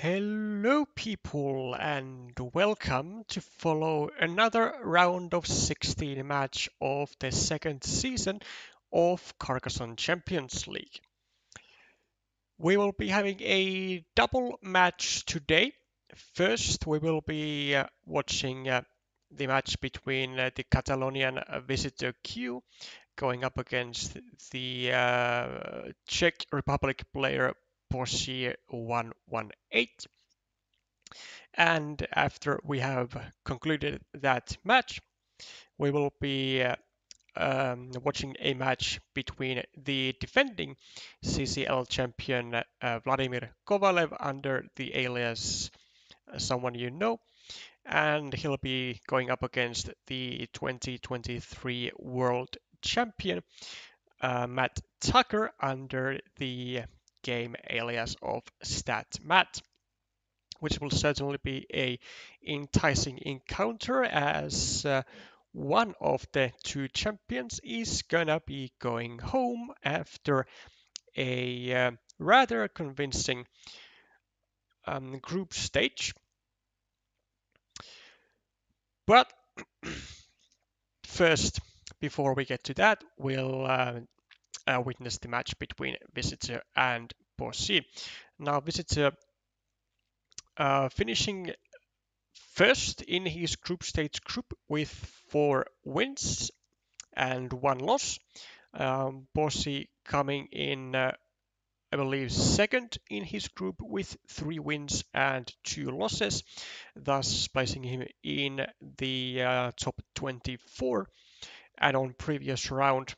Hello people and welcome to follow another round of 16 match of the second season of Carcassonne Champions League. We will be having a double match today. First we will be watching the match between the Catalonian VisitorQ going up against the Czech Republic player Posij118. And after we have concluded that match, we will be watching a match between the defending CCL champion Vladimir Kovalev under the alias someone you know, and he'll be going up against the 2023 world champion Matt Tucker under the game alias of Statmatt, which will certainly be a enticing encounter as one of the two champions is gonna be going home after a rather convincing group stage. But first, before we get to that, we'll witness the match between Visitor and Posij. Now, Visitor finishing first in his group stage group with 4 wins and 1 loss. Posij coming in, I believe, second in his group with 3 wins and 2 losses, thus placing him in the top 24. And on previous round,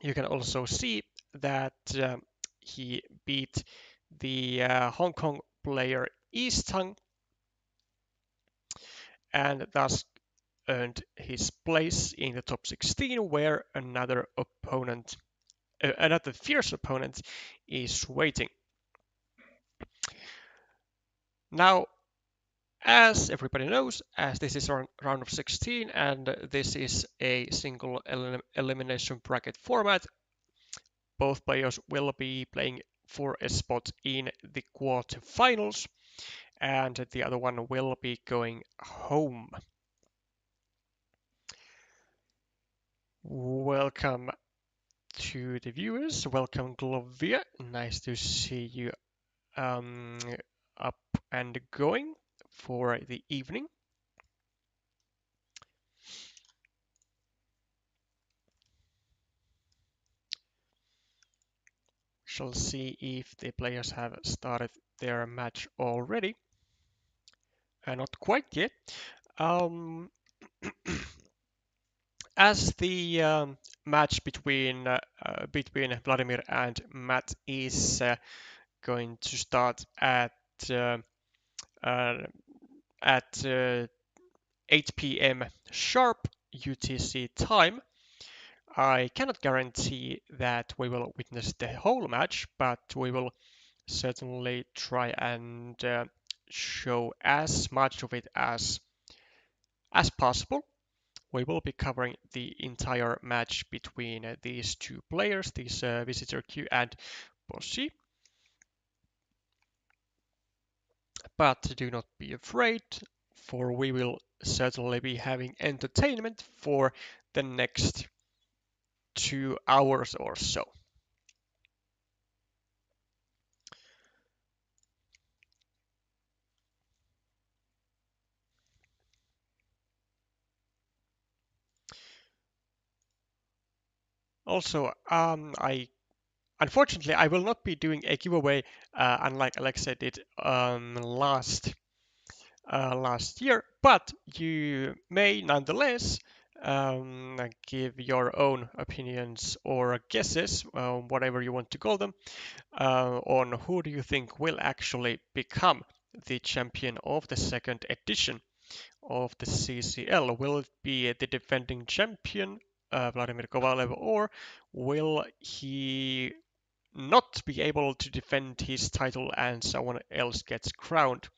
you can also see that he beat the Hong Kong player East Hung and thus earned his place in the top 16, where another fierce opponent is waiting. Now, as everybody knows, as this is round of 16 and this is a single elimination bracket format, both players will be playing for a spot in the quarterfinals, and the other one will be going home. Welcome to the viewers. Welcome, Glovia. Nice to see you up and going for the evening. Shall see if the players have started their match already. Not quite yet. As the match between Vladimir and Matt is going to start at 8 p.m. sharp UTC time, I cannot guarantee that we will witness the whole match, but we will certainly try and show as much of it as possible. We will be covering the entire match between these two players, these VisitorQ and Posij. But do not be afraid, for we will certainly be having entertainment for the next 2 hours or so. Also, unfortunately, I will not be doing a giveaway, unlike Alexa did last year, but you may nonetheless give your own opinions or guesses, whatever you want to call them, on who do you think will actually become the champion of the second edition of the CCL. Will it be the defending champion, Vladimir Kovalev, or will he not be able to defend his title and someone else gets crowned?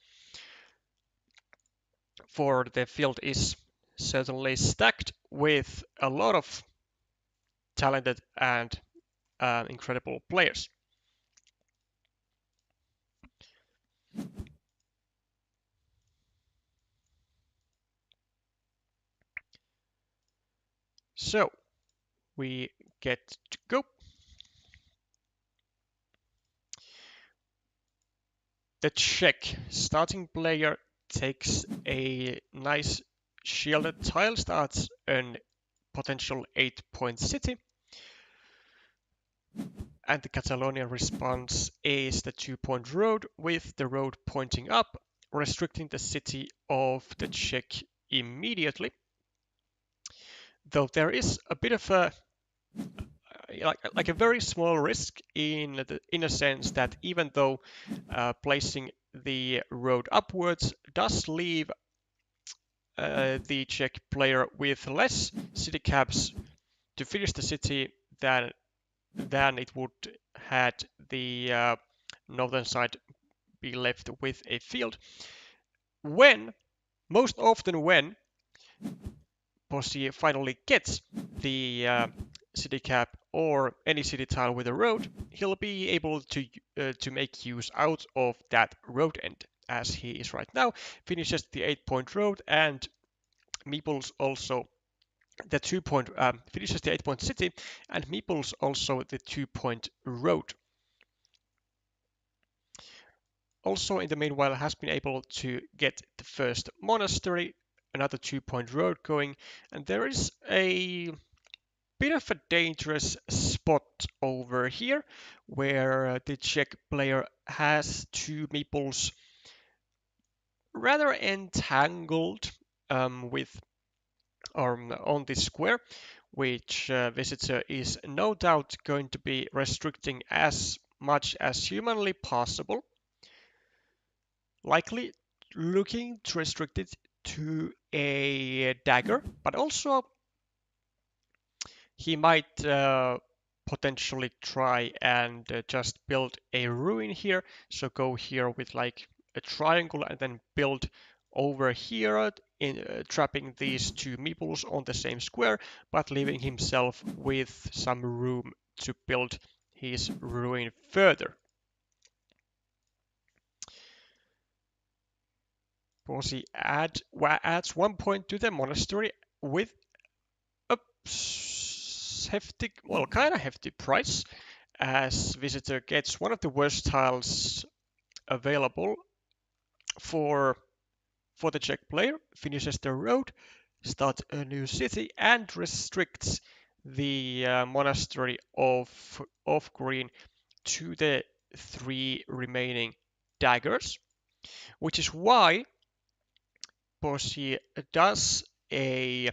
For the field is certainly stacked with a lot of talented and incredible players. So we get to go. The Czech starting player takes a nice shielded tile, starts a potential 8-point city, and the Catalonian response is the 2-point road with the road pointing up, restricting the city of the Czech immediately. Though there is a bit of a like a very small risk in a sense that even though placing the road upwards does leave the Czech player with less city caps to finish the city than it would had the northern side be left with a field. Most often when Posij finally gets the city cap or any city tile with a road, he'll be able to make use out of that road end, as he is right now. Finishes the 8-point road, and Meeples also the 2-point finishes the 8-point city, and Meeples also the 2-point road. Also, in the meanwhile, has been able to get the first monastery, another 2-point road going, and there is a bit of a dangerous spot over here where the Czech player has 2 meeples rather entangled with on this square, which Visitor is no doubt going to be restricting as much as humanly possible, likely looking to restrict it to a dagger, but also he might potentially try and just build a ruin here. So go here with like a triangle and then build over here, trapping these 2 meeples on the same square, but leaving himself with some room to build his ruin further. Posij adds 1 point to the monastery with a hefty, well, kind of hefty price, as Visitor gets one of the worst tiles available for the Czech player, finishes the road, starts a new city, and restricts the monastery of green to the 3 remaining daggers, which is why Posij does I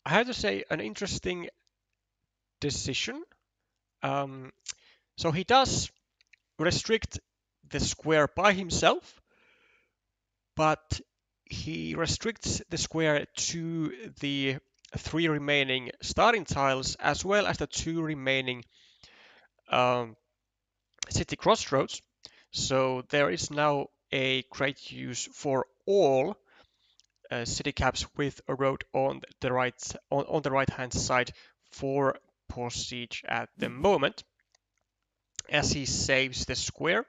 have to say, an interesting decision. So he does restrict the square by himself, but he restricts the square to the 3 remaining starting tiles as well as the 2 remaining city crossroads. So there is now a great use for all city caps with a road on the right hand side for Posij at the moment, as he saves the square.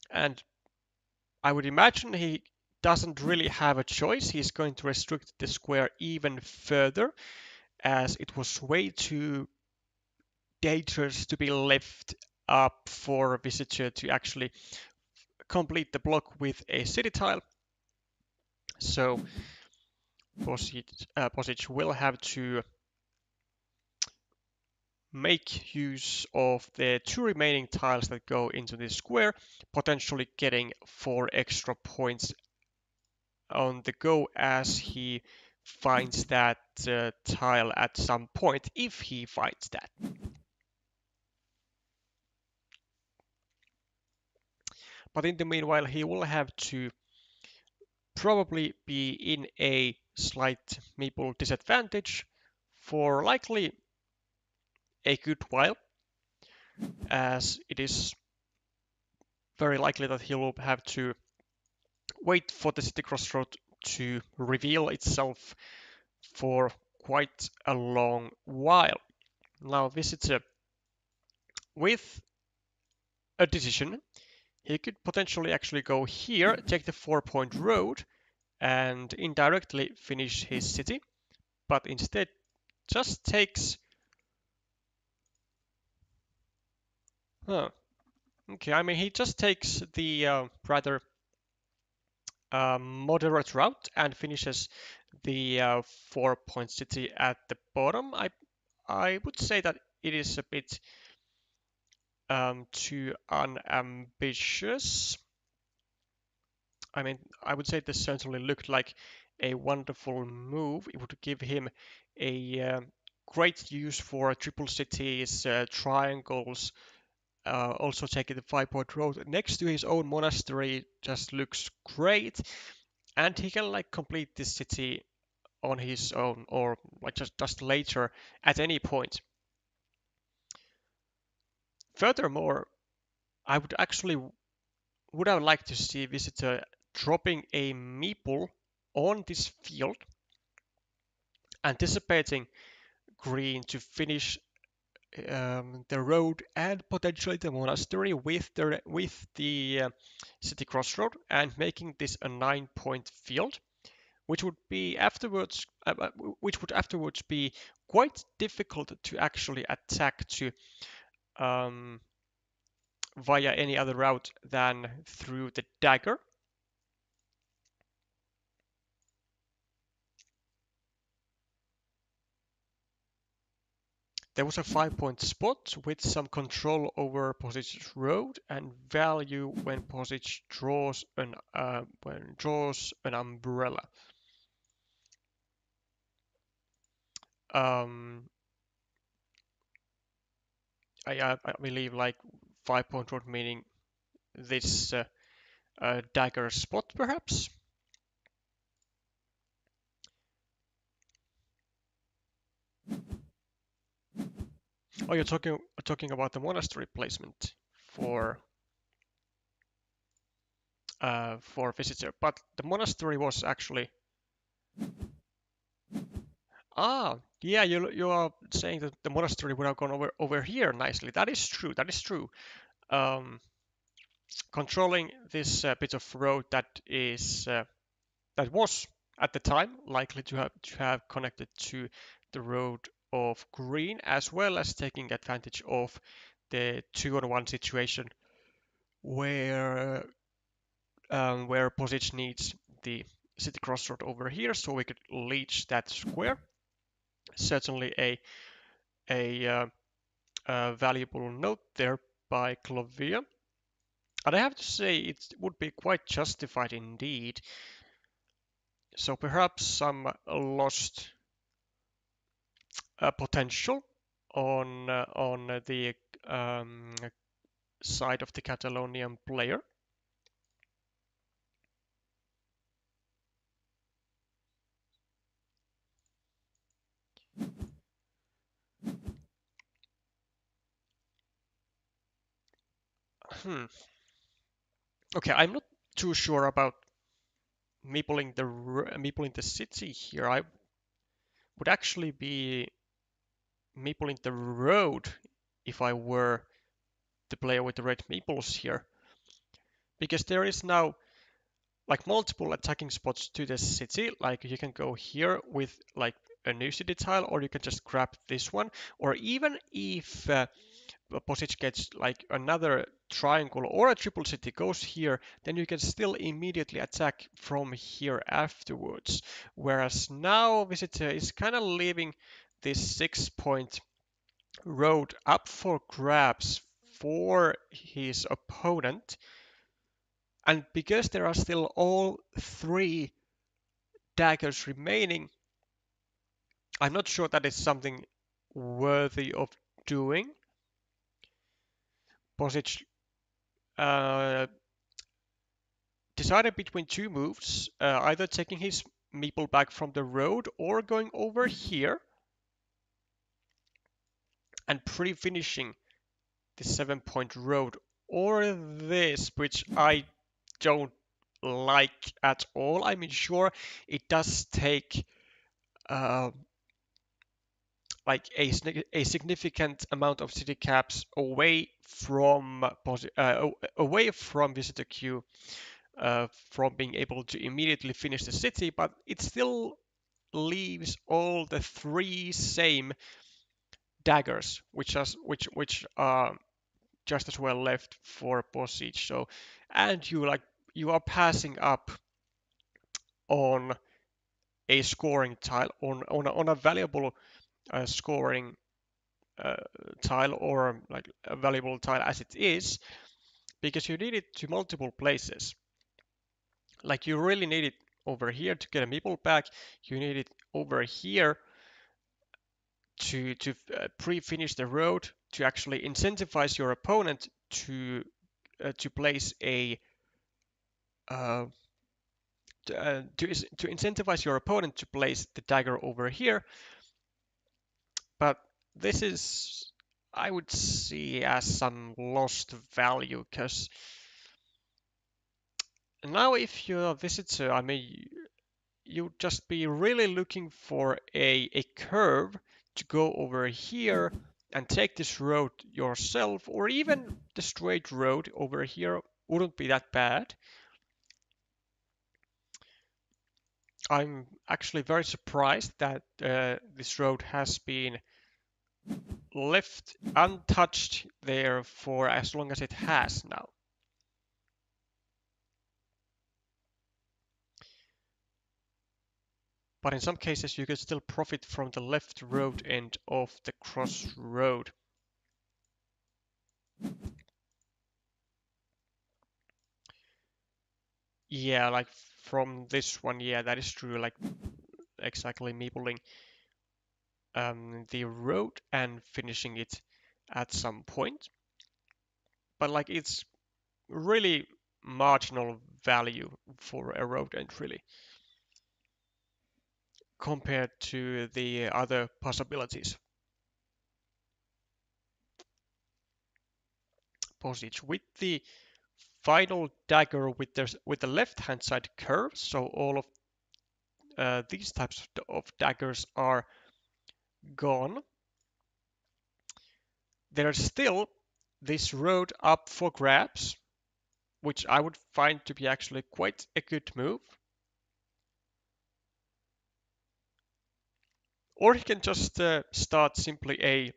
And I would imagine he doesn't really have a choice. He's going to restrict the square even further, as it was way too dangerous to be left up for a visitor to actually complete the block with a city tile. So Posij will have to make use of the 2 remaining tiles that go into this square, potentially getting 4 extra points on the go as he finds that tile at some point, if he finds that. But in the meanwhile, he will have to probably be in a slight meeple disadvantage for likely a good while, as it is very likely that he will have to wait for the city crossroad to reveal itself for quite a long while. Now Visitor, with a decision, he could potentially actually go here, take the 4-point road, and indirectly finish his city, but instead just takes... Huh. Okay, I mean, he just takes the rather moderate route and finishes the 4-point city at the bottom. I would say that it is a bit too unambitious. I mean, I would say this certainly looked like a wonderful move. It would give him a great use for triple cities, triangles, also taking the 5-point road next to his own monastery just looks great, and he can like complete this city on his own or like just later at any point. Furthermore, I would have liked to see Visitor dropping a meeple on this field, anticipating green to finish the road and potentially the monastery with the city crossroad, and making this a 9-point field, which would be afterwards which would afterwards be quite difficult to actually attack to um, via any other route than through the dagger. There was a 5-point spot with some control over Posij's road and value when Posij draws an umbrella. Um, I believe like 5-point road meaning this dagger spot perhaps. Oh, you're talking about the monastery placement for visitor, but the monastery was actually... Yeah, you are saying that the monastery would have gone over here nicely. That is true. That is true. Um, controlling this bit of road that was at the time likely to have connected to the road of green, as well as taking advantage of the 2-on-1 situation where Posij needs the city crossroad over here, so we could leech that square. Certainly a valuable note there by Clovia. And I have to say it would be quite justified indeed. So perhaps some lost potential on the side of the Catalonian player. Okay, I'm not too sure about meepling the city here. I would actually be meepling the road if I were the player with the red meeples here, because there is now like multiple attacking spots to the city. Like you can go here with like a new city tile, or you can just grab this one, or even if Posij gets like another triangle or a triple city goes here, then you can still immediately attack from here afterwards. Whereas now Visitor is kind of leaving this 6-point road up for grabs for his opponent. And because there are still all 3 daggers remaining, I'm not sure that is something worthy of doing. Posij decided between 2 moves, either taking his meeple back from the road or going over here and pre-finishing the 7-point road, or this, which I don't like at all. I mean, sure, it does take like a significant amount of city caps away from VisitorQ, from being able to immediately finish the city, but it still leaves all the three same daggers, which are just as well left for Posij. So, and you are passing up on a scoring tile, on a valuable scoring uh, tile, or like a valuable tile as it is, because you need it to multiple places. Like you really need it over here to get a meeple back. You need it over here to pre-finish the road, to actually incentivize your opponent to place a uh, to incentivize your opponent to place the dagger over here. But this is, I would see, as some lost value, because now if you're a visitor, I mean, you'd just be really looking for a curve to go over here and take this road yourself, or even the straight road over here wouldn't be that bad. I'm actually very surprised that this road has been left untouched there for as long as it has now. But in some cases you could still profit from the left road end of the crossroad. Yeah, like from this one, yeah, that is true. Like exactly meepling the road and finishing it at some point. But like it's really marginal value for a road end, really, compared to the other possibilities. Posij with the final dagger with the left hand side curve, so all of these types of daggers are gone. There's still this road up for grabs, which I would find to be actually quite a good move. Or he can just start simply a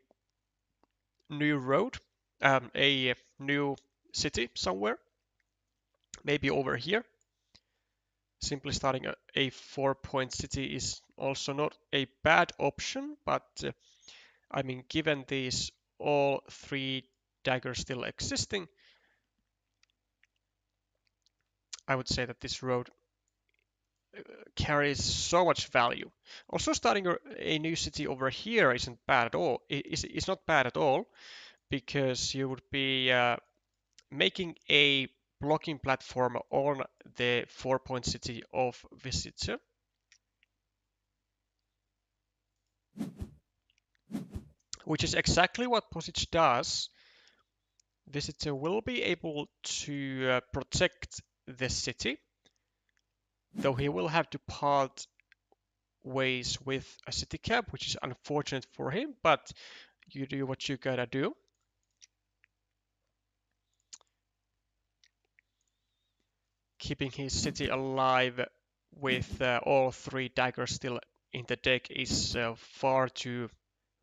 new road, a new city somewhere, maybe over here. Simply starting a 4-point city is also not a bad option, but I mean, given these all three daggers still existing, I would say that this road carries so much value. Also, starting a new city over here isn't bad at all. It's not bad at all, because you would be making a blocking platform on the 4-point city of Visitor. Which is exactly what Posij does. Visitor will be able to protect the city, though he will have to part ways with a city cap, which is unfortunate for him, but you do what you gotta do. Keeping his city alive with all three daggers still in the deck is far too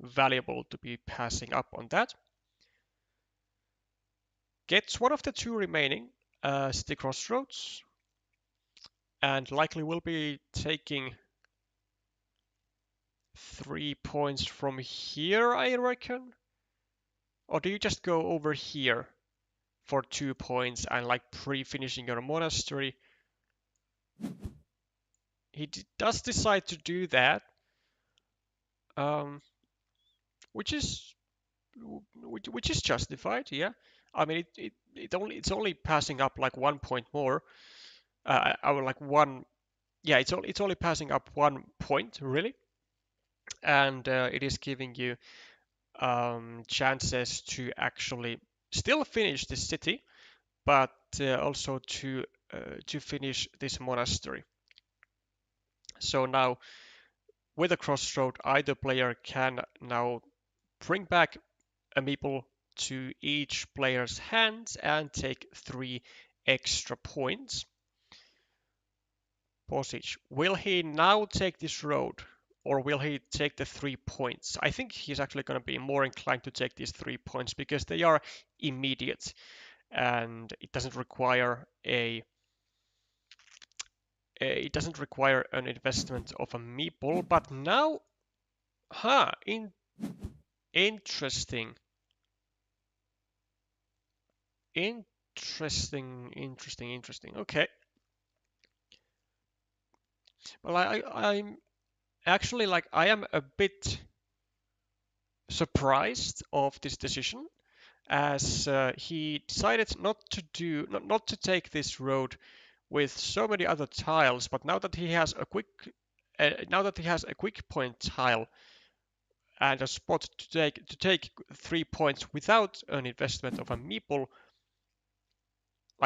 valuable to be passing up on that. Gets one of the two remaining city crossroads, and likely will be taking 3 points from here, I reckon. Or do you just go over here for 2 points and like pre-finishing your monastery? He does decide to do that, um, which is which is justified, yeah. I mean, it's only passing up like 1 point more. Or like one, yeah, it's only passing up 1 point really, and it is giving you chances to actually still finish this city, but also to finish this monastery. So now with a crossroad, either player can now bring back a meeple to each player's hands and take 3 extra points. Posij, will he now take this road, or will he take the 3 points? I think he's actually going to be more inclined to take these 3 points because they are immediate and it doesn't require an investment of a meeple. But now, interesting. Okay. Well, I'm actually I am a bit surprised of this decision, as he decided not to take this road with so many other tiles. But now that he has a quick point tile and a spot to take 3 points without an investment of a meeple,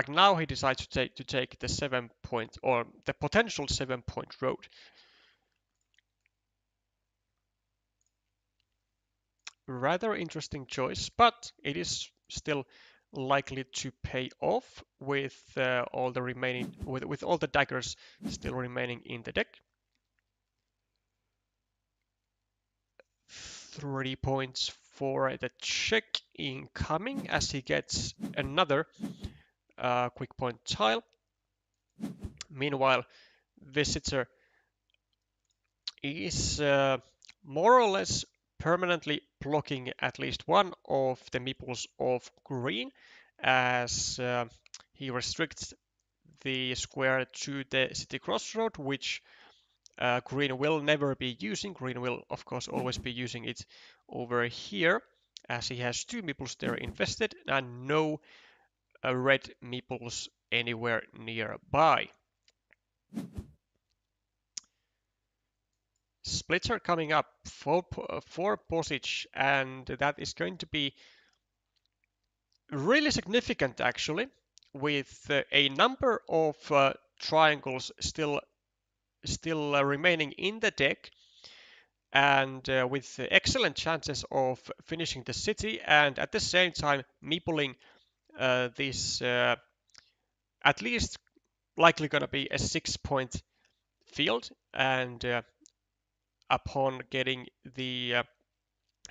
now he decides to take the 7-point or the potential 7-point road. Rather interesting choice, but it is still likely to pay off with all the daggers still remaining in the deck. 3 points for the Czech incoming as he gets another quick point tile. Meanwhile, Visitor is more or less permanently blocking at least one of the meeples of green, as he restricts the square to the city crossroad, which green will never be using. Green will, of course, always be using it over here, as he has 2 meeples there invested and no red meeples anywhere nearby. Splitter coming up for Posij, and that is going to be really significant actually, with a number of triangles still remaining in the deck, and with excellent chances of finishing the city, and at the same time meepling this at least likely going to be a 6-point field, and upon getting the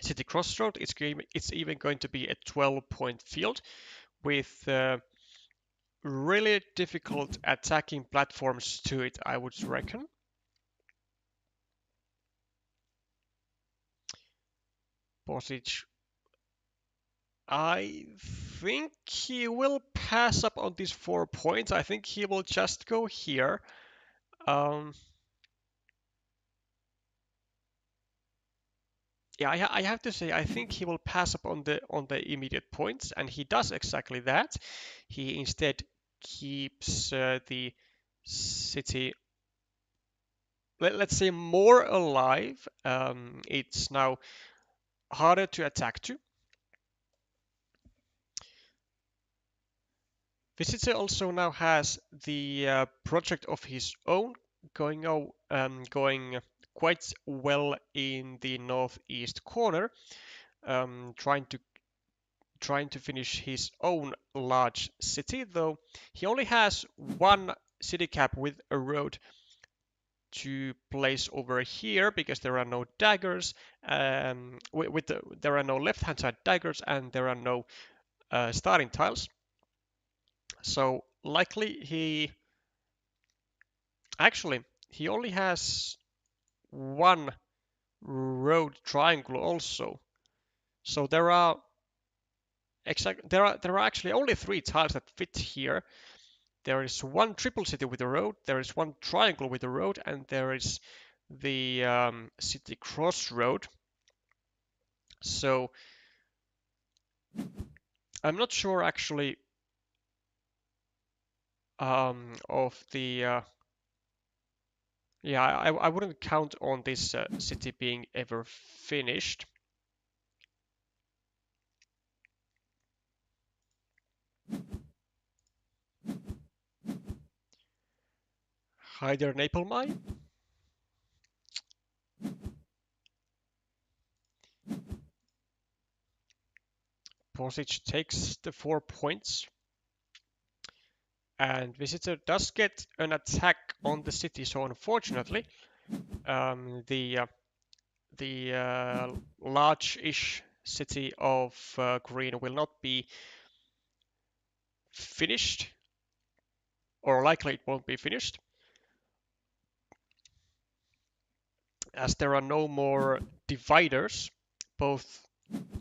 city crossroad, it's even going to be a 12-point field with really difficult attacking platforms to it, I would reckon. Posij, I think he will pass up on these 4 points. I think he will just go here. Yeah, I have to say, I think he will pass up on the immediate points, and he does exactly that. He instead keeps the city, let's say, more alive. It's now harder to attack to. Visitor also now has the project of his own going quite well in the northeast corner, trying to finish his own large city, though he only has 1 city cap with a road to place over here because there are no daggers. There are no left-hand side daggers, and there are no starting tiles. So likely he only has 1 road triangle also. So there are actually only 3 tiles that fit here. There is 1 triple city with a road, there is 1 triangle with a road, and there is the city crossroad. So I'm not sure actually of the yeah, I wouldn't count on this city being ever finished. Hi there, Naple Mine. Posij takes the 4 points. And Visitor does get an attack on the city, so unfortunately, the large-ish city of Green will not be finished, or likely it won't be finished, as there are no more dividers. Both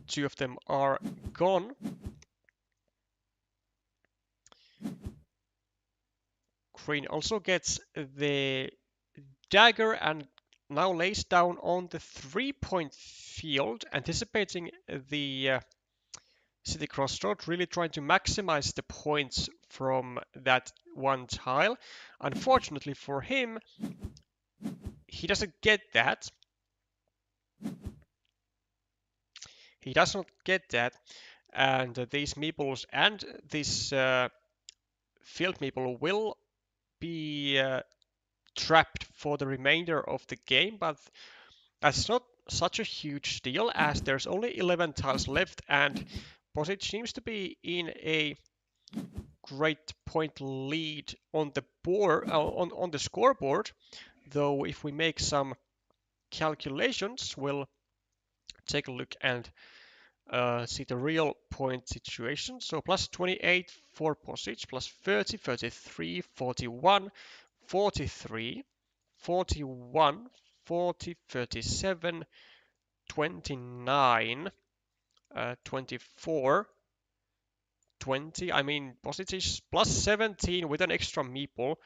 2 of them are gone. Green also gets the dagger and now lays down on the 3-point field, anticipating the city crossroad, really trying to maximize the points from that one tile. Unfortunately for him, he doesn't get that. He does not get that, and these meeples and this field meeple will be trapped for the remainder of the game, but that's not such a huge deal as there's only 11 tiles left, and Posij seems to be in a great point lead on the board, on the scoreboard. Though if we make some calculations, we'll take a look and see the real point situation. So plus 28 for Posij, plus 30, 33, 41, 43, 41, 40, 37, 29, 24, 20. I mean, Posij is plus 17 with an extra meeple,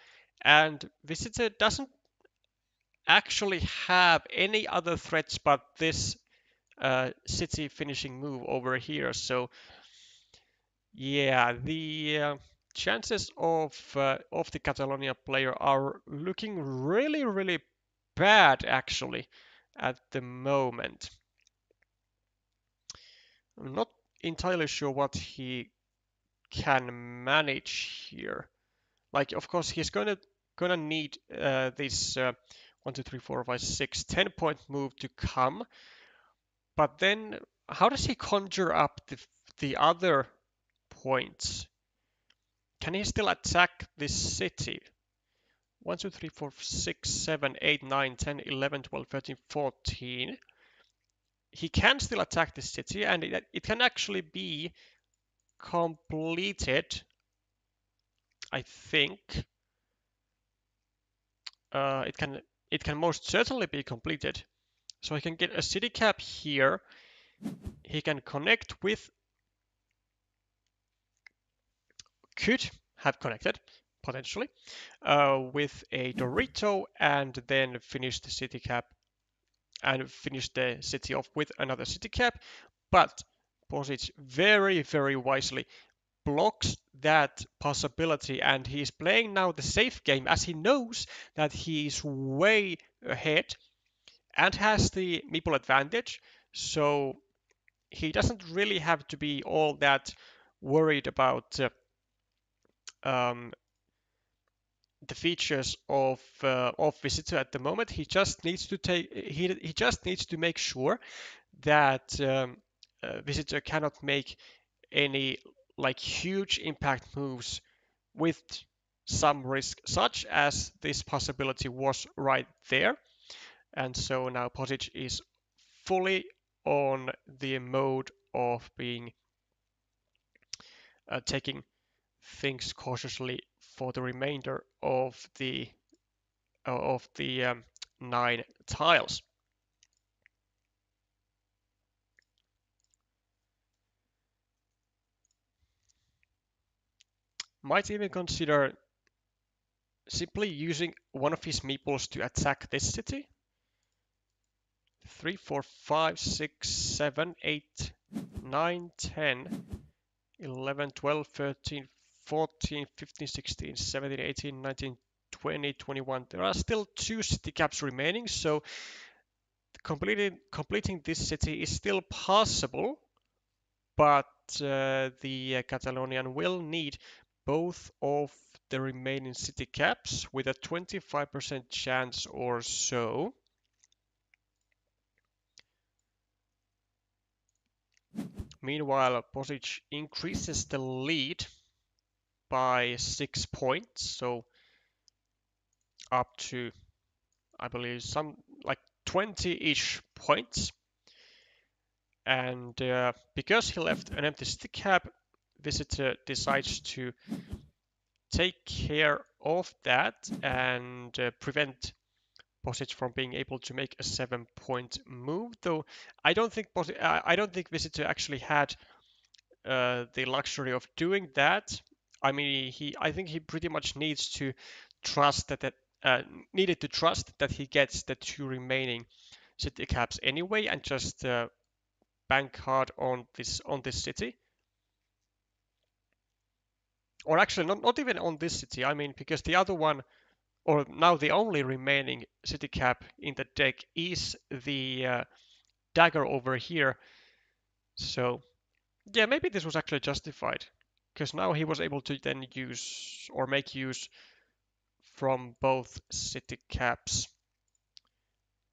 and Visitor doesn't actually have any other threats but this city finishing move over here. So yeah, the chances of the Catalonia player are looking really bad actually at the moment. I'm not entirely sure what he can manage here. Like, of course, he's gonna need this 1, 2, 3, 4, 5, 6, 10-point move to come. But then, how does he conjure up the other points? Can he still attack this city? 1, 2, 3, 4, 6, 7, 8, 9, 10, 11, 12, 13, 14. He can still attack this city, and it can actually be completed, I think. It can most certainly be completed. So he can get a city cap here. He can connect with, could have connected potentially with a Dorito, and then finish the city cap and finish the city off with another city cap. But Posij very wisely blocks that possibility, and he's playing now the safe game as he knows that he's way ahead and has the meeple advantage, so he doesn't really have to be all that worried about the features of Visitor at the moment. He just needs to make sure that Visitor cannot make any like huge impact moves with some risk, such as this possibility was right there. And so now Posij is fully on the mode of being taking things cautiously for the remainder of the 9 tiles. Might even consider simply using one of his meeples to attack this city. 3, 4, 5, 6, 7, 8, 9, 10, 11, 12, 13, 14, 15, 16, 17, 18, 19, 20, 21. There are still 2 city caps remaining, so completing this city is still possible, but the Catalonian will need both of the remaining city caps with a 25% chance or so. Meanwhile, Posij increases the lead by 6 points, so up to, I believe, some like 20-ish points. And because he left an empty city cap, Visitor decides to take care of that and prevent Posij from being able to make a 7-point move. Though I don't think Visitor actually had the luxury of doing that. I mean, I think he pretty much needs to trust needed to trust that he gets the 2 remaining city caps anyway, and just bank hard on this city. Or actually, not even on this city. I mean, because the other one, or now the only remaining city cap in the deck, is the dagger over here. So yeah, maybe this was actually justified, because now he was able to then use or make use from both city caps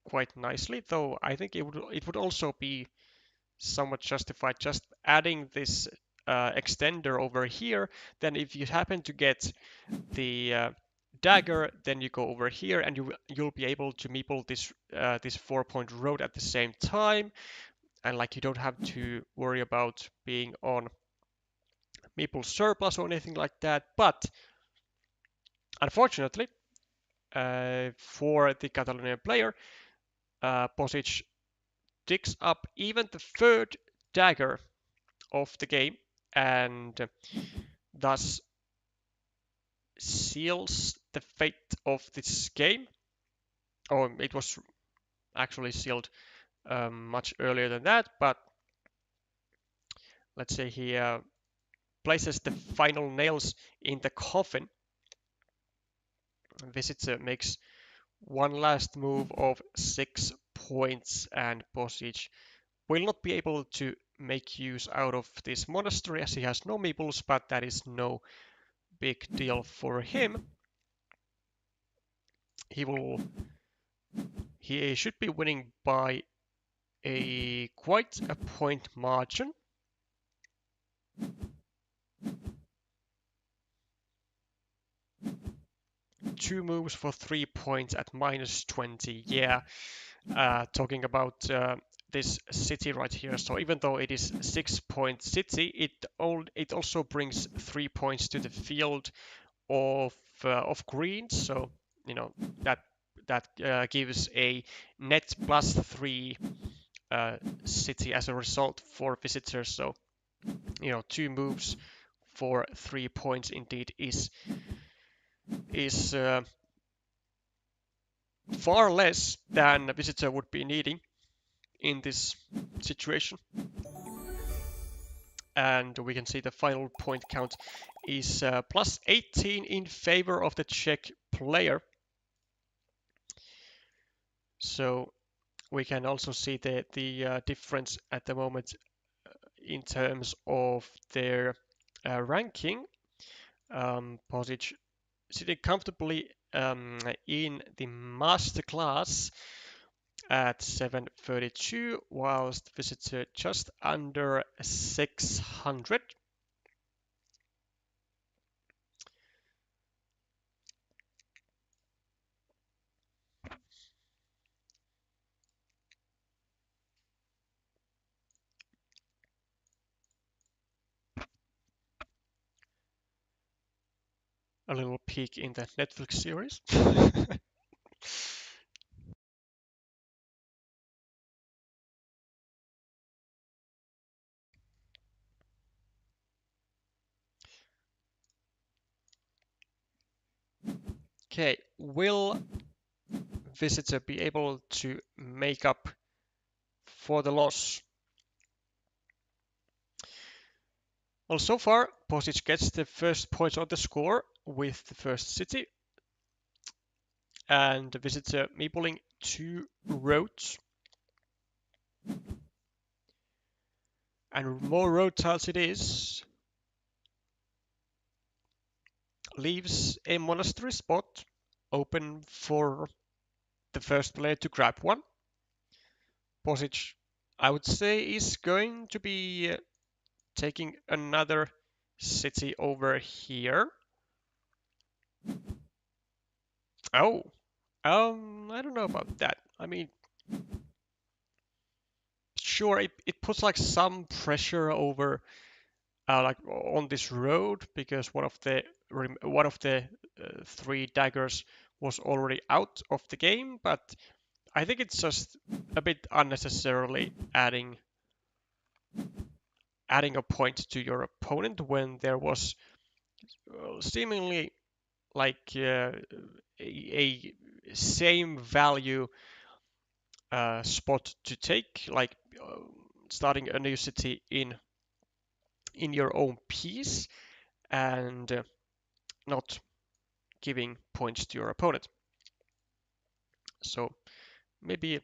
quite nicely. Though I think it would also be somewhat justified just adding this extender over here. Then if you happen to get the dagger, then you go over here and you'll be able to meeple this 4-point road at the same time, and like you don't have to worry about being on meeple surplus or anything like that. But unfortunately, for the Catalonian player, Posij digs up even the 3rd dagger of the game and thus seals the fate of this game. Or it was actually sealed much earlier than that, but let's say he places the final nails in the coffin. Visitor makes one last move of 6 points, and Posij will not be able to make use out of this monastery as he has no meeples, but that is no big deal for him. He should be winning by quite a point margin. Two moves for 3 points at -20. Yeah, talking about this city right here. So even though it is 6-point city, it also brings 3 points to the field of greens. So you know that gives a net +3 city as a result for visitors. So 2 moves for 3 points indeed is far less than a visitor would be needing in this situation. And we can see the final point count is +18 in favor of the Czech player. So we can also see the difference at the moment in terms of their ranking. Posij sitting comfortably in the master class at 732, whilst visitor just under 600. A little peek in the Netflix series. Okay, will visitor be able to make up for the loss? Well, so far, Posij gets the first points on the score with the first city, and the visitor meepling 2 roads. And more road tiles it is. Leaves a monastery spot open for the first player to grab one. Posij, I would say, is going to be taking another city over here. Oh, I don't know about that. I mean, sure, it puts like some pressure over like on this road because one of the three daggers was already out of the game, but I think it's just a bit unnecessarily adding a point to your opponent when there was seemingly like a same value spot to take, like starting a new city in your own piece and not giving points to your opponent. So maybe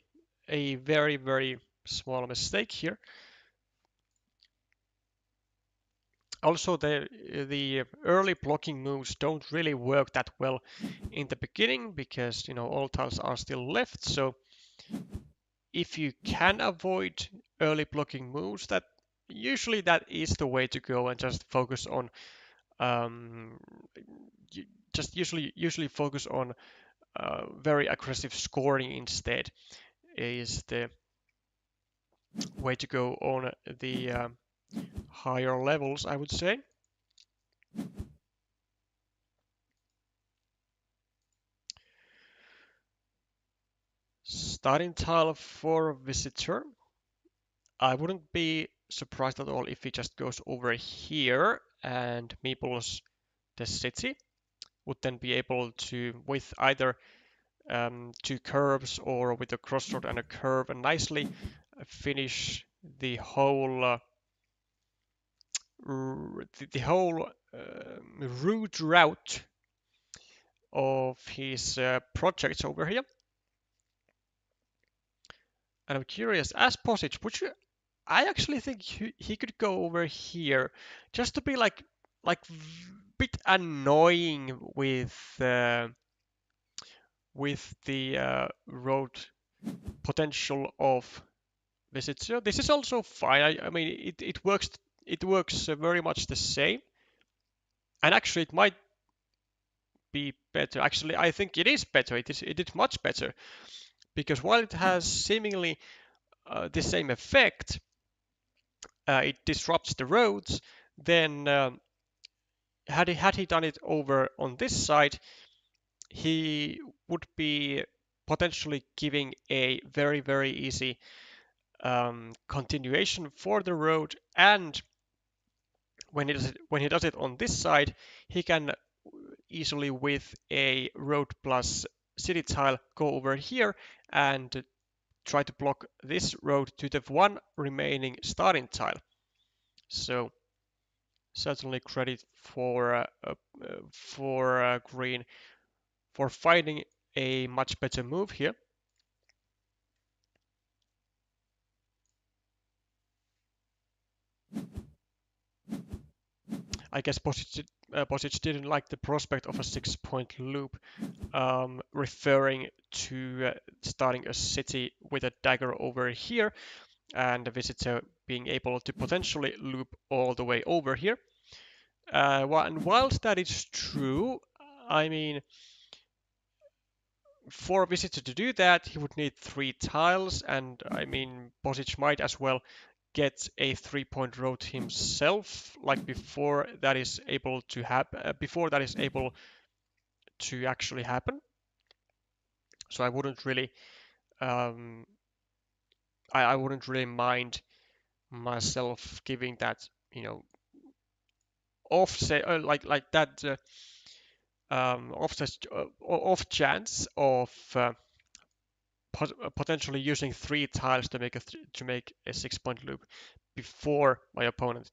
a very, very small mistake here. Also, the early blocking moves don't really work that well in the beginning because all tiles are still left. So if you can avoid early blocking moves, that is the way to go and just focus on just usually focus on very aggressive scoring instead is the way to go on the higher levels, I would say. Starting tile for visitor. I wouldn't be surprised at all if he just goes over here and meeples the city. Would then be able to, with either two curves or with a crossroad and a curve, and nicely finish the whole route of his projects over here. And I'm curious, as Posij, I actually think he could go over here just to be like bit annoying with the road potential of visitor. This is also fine. I mean, it works. It works very much the same. And actually, it might be better. Actually, I think it is better. It is much better because while it has seemingly the same effect, it disrupts the roads. Then had he done it over on this side, he would be potentially giving a very, very easy continuation for the road. And when he does it on this side, he can easily, with a road plus city tile, go over here and try to block this road to the one remaining starting tile. So certainly credit for green for finding a much better move here. I guess Posij didn't like the prospect of a 6-point loop, referring to starting a city with a dagger over here and the visitor being able to potentially loop all the way over here. And whilst that is true, I mean, for a visitor to do that, he would need 3 tiles, and I mean, Posij might as well get a 3-point road himself, like before that is able to actually happen. So I wouldn't really, I wouldn't really mind myself giving that, offset, like that off chance of potentially using 3 tiles to make a 6-point loop before my opponent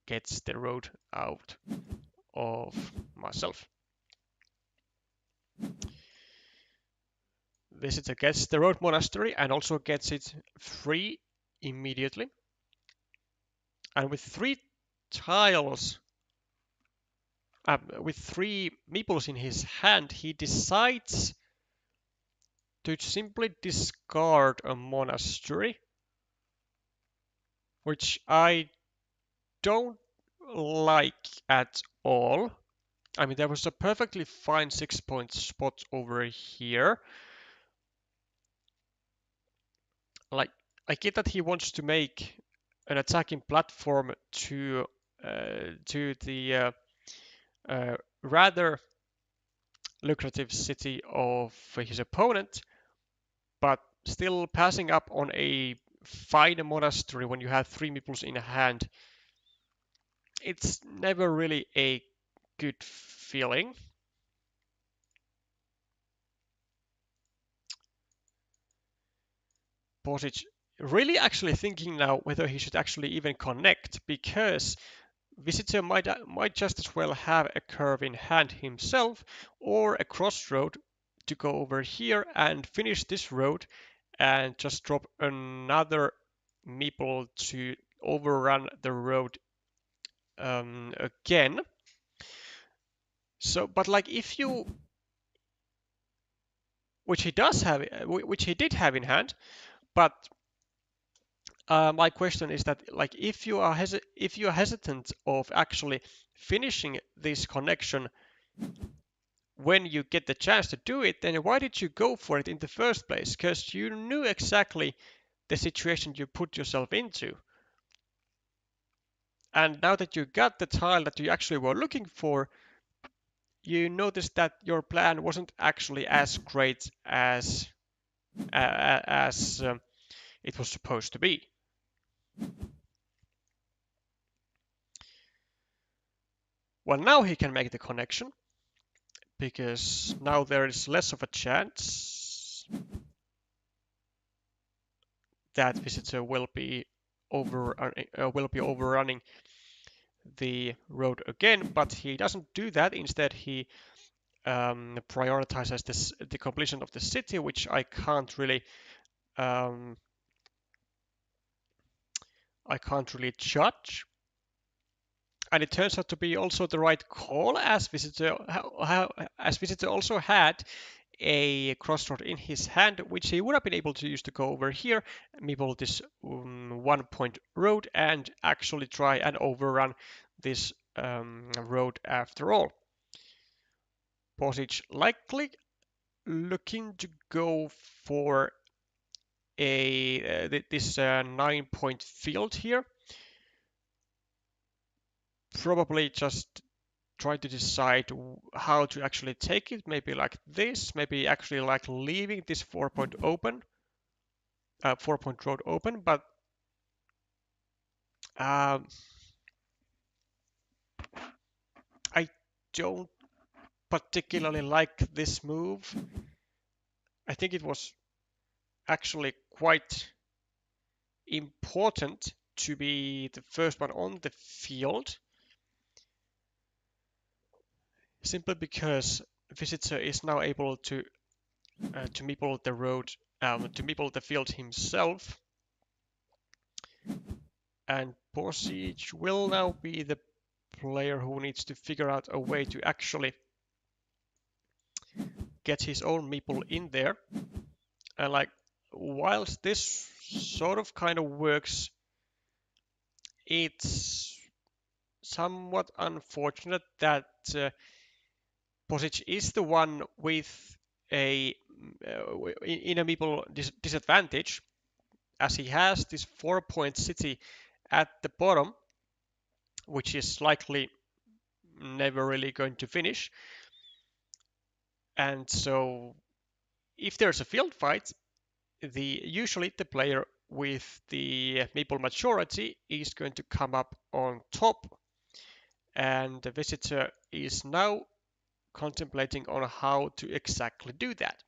gets the road out of myself. Visitor gets the road monastery and also gets it free immediately. And with 3 tiles, with 3 meeples in his hand, he decides to simply discard a monastery, which I don't like at all. I mean, there was a perfectly fine 6-point spot over here. Like, I get that he wants to make an attacking platform to the rather lucrative city of his opponent, but still passing up on a fine monastery when you have 3 meeples in hand, it's never really a good feeling. Posij really actually thinking now whether he should actually even connect, because Visitor might just as well have a curve in hand himself, or a crossroad to go over here and finish this road and just drop another meeple to overrun the road again. So, but like if you, which he does have, which he did have in hand, but my question is that like if you are hesitant of actually finishing this connection when you get the chance to do it, then why did you go for it in the first place? Because you knew exactly the situation you put yourself into. And now that you got the tile that you actually were looking for, you noticed that your plan wasn't actually as great as it was supposed to be. Well, now he can make the connection, because now there is less of a chance that Visitor will be overrunning the road again, but he doesn't do that. Instead, he prioritizes the completion of the city, which I can't really judge. And it turns out to be also the right call, as Visitor also had a crossroad in his hand, which he would have been able to use to go over here, meeple this 1-point road, and actually try and overrun this road after all. Posij likely looking to go for this 9-point field here. Probably just try to decide how to actually take it. Maybe like this. Maybe actually like leaving this 4-point open, 4-point road open. But I don't particularly like this move. I think it was actually quite important to be the first one on the field, simply because Visitor is now able to meeple the road, to meeple the field himself, and Posij will now be the player who needs to figure out a way to actually get his own meeple in there. And like, whilst this sort of kind of works, it's somewhat unfortunate that Posij is the one with a in a meeple disadvantage, as he has this 4-point city at the bottom, which is likely never really going to finish. And so if there's a field fight, usually the player with the meeple majority is going to come up on top, and the Visitor is now contemplating on how to exactly do that.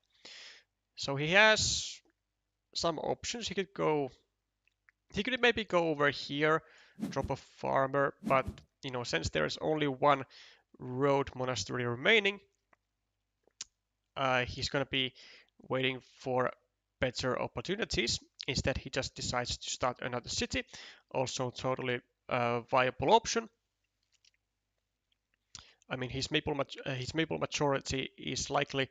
So he has some options. He could maybe go over here, drop a farmer, but since there is only one road monastery remaining, he's going to be waiting for better opportunities. Instead, he just decides to start another city. Also totally viable option. I mean, his meeple majority is likely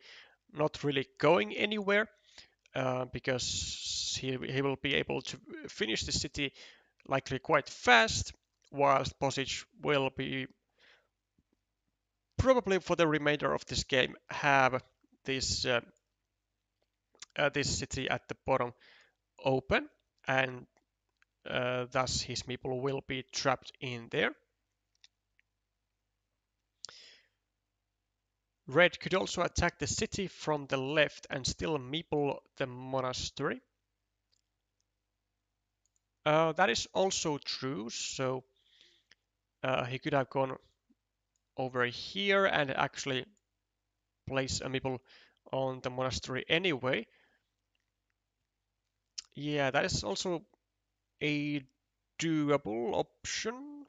not really going anywhere, because he will be able to finish the city likely quite fast, whilst Posij will be probably for the remainder of this game have this this city at the bottom open, and thus his meeple will be trapped in there. Red could also attack the city from the left and still meeple the monastery. That is also true, so he could have gone over here and actually place a meeple on the monastery anyway. Yeah, that is also a doable option,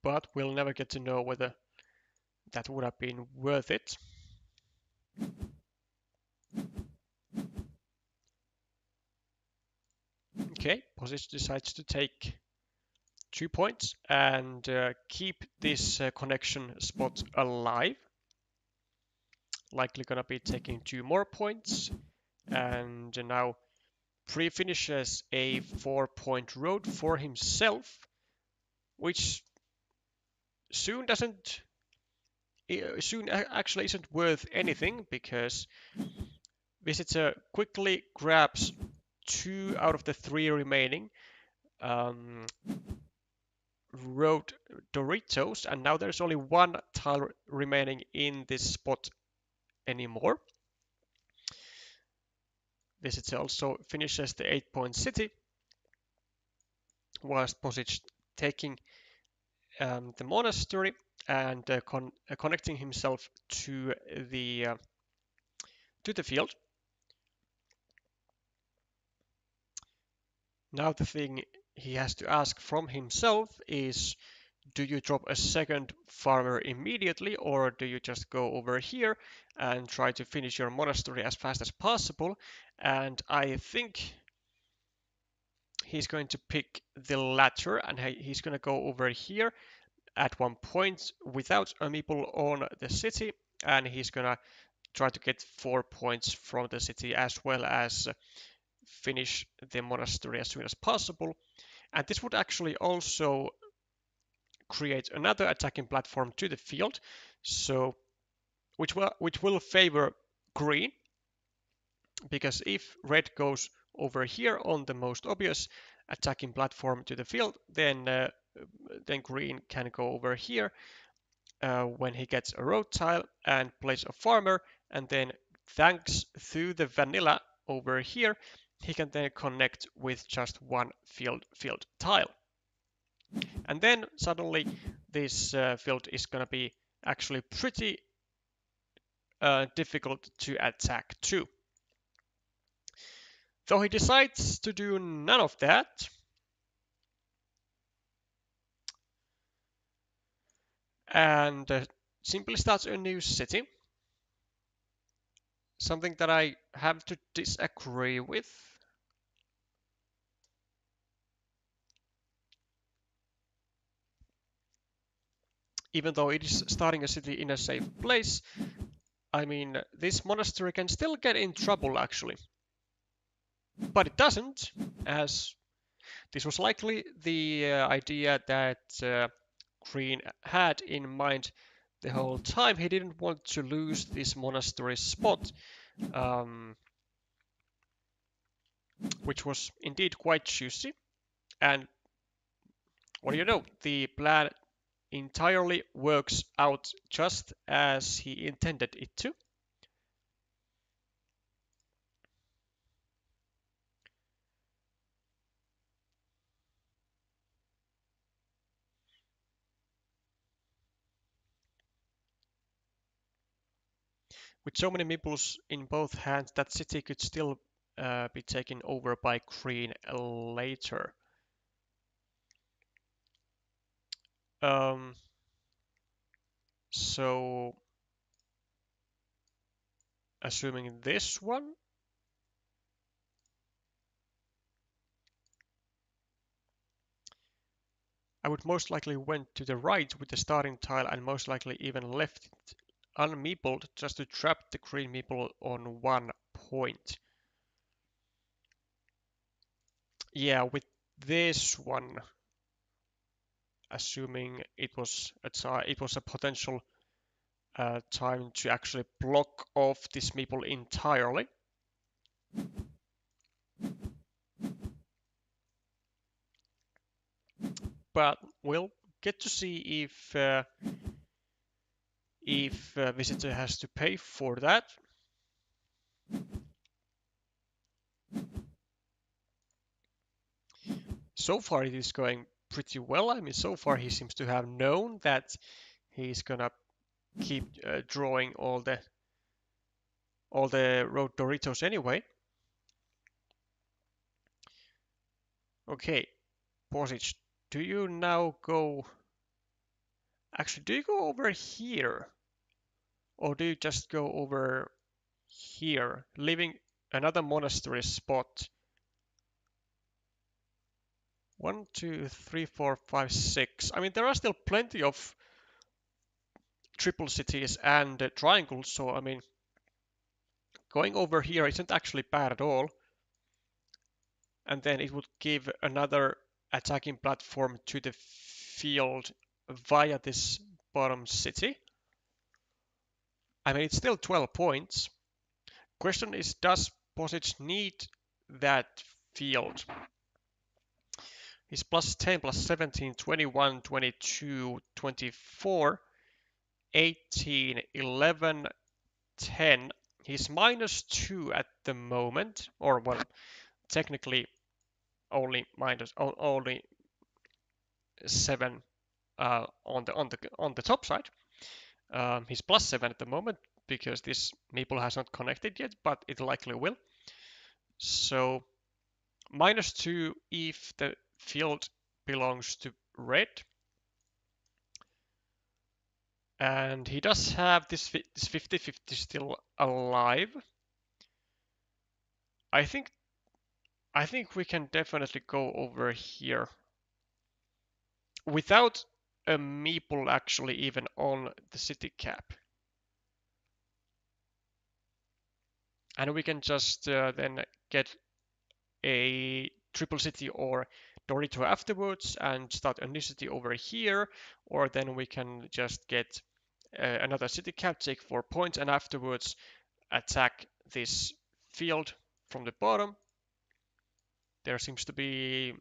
but we'll never get to know whether that would have been worth it. Okay, Posij decides to take 2 points and keep this connection spot alive. Likely gonna be taking 2 more points, and now pre-finishes a 4-point road for himself, which soon actually isn't worth anything, because Visitor quickly grabs 2 out of the 3 remaining road Doritos, and now there's only 1 tile remaining in this spot anymore. Visitor also finishes the 8-point city, whilst Posij taking the monastery and connecting himself to the field. Now the thing he has to ask from himself is, do you drop a second farmer immediately, or do you just go over here and try to finish your monastery as fast as possible? And I think he's going to pick the latter, and he's going to go over here at 1 point without a meeple on the city, and he's going to try to get 4 points from the city as well as finish the monastery as soon as possible. And this would actually also create another attacking platform to the field, so which will favor green, because if red goes over here on the most obvious attacking platform to the field, then green can go over here when he gets a road tile and place a farmer, and then thanks to the vanilla over here, he can then connect with just 1 field tile. And then suddenly this field is going to be actually pretty difficult to attack too. Though he decides to do none of that, and simply starts a new city. Something that I have to disagree with. Even though it is starting a city in a safe place, I mean, this monastery can still get in trouble actually. But it doesn't, as this was likely the idea that Green had in mind the whole time. He didn't want to lose this monastery spot, which was indeed quite juicy. And what do you know, the plan entirely works out just as he intended it to. With so many meeples in both hands, that city could still be taken over by green later. So, assuming this one, I would most likely went to the right with the starting tile and most likely even left it unmeepled just to trap the green meeple on 1 point. Yeah, with this one, assuming it was a potential time to actually block off this meeple entirely. But we'll get to see if visitor has to pay for that. So far it is going pretty well. I mean, so far he seems to have known that he's gonna keep drawing all the road Doritos anyway. Okay, Posij, do you now go? Actually, do you go over here, or do you just go over here, leaving another monastery spot? 1, 2, 3, 4, 5, 6. I mean, there are still plenty of triple cities and triangles, so I mean, going over here isn't actually bad at all. And then it would give another attacking platform to the field via this bottom city. I mean, it's still 12 points. Question is, does Posij need that field? He's plus 10, plus 17, 21, 22, 24, 18, 11, 10. He's minus 2 at the moment, or well, technically only 7 on the top side. He's plus 7 at the moment because this meeple has not connected yet, but it likely will. So minus 2 if the field belongs to red. And he does have this 50-50 still alive. I think we can definitely go over here without a meeple actually even on the city cap. And we can just then get a triple city or Dorito afterwards and start a new city over here, or then we can just get another city cap, take 4 points, and afterwards attack this field from the bottom. There seems to be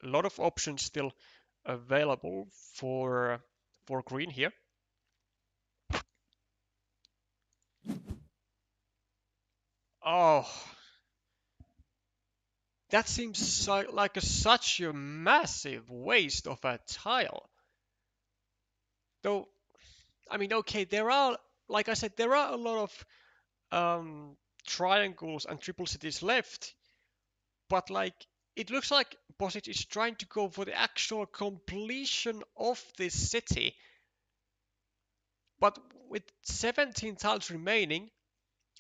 a lot of options still available for green here. Oh, that seems like such a massive waste of a tile. Though, I mean, okay, there are, like I said, there are a lot of triangles and triple cities left, but like it looks like Posij is trying to go for the actual completion of this city. But with 17 tiles remaining,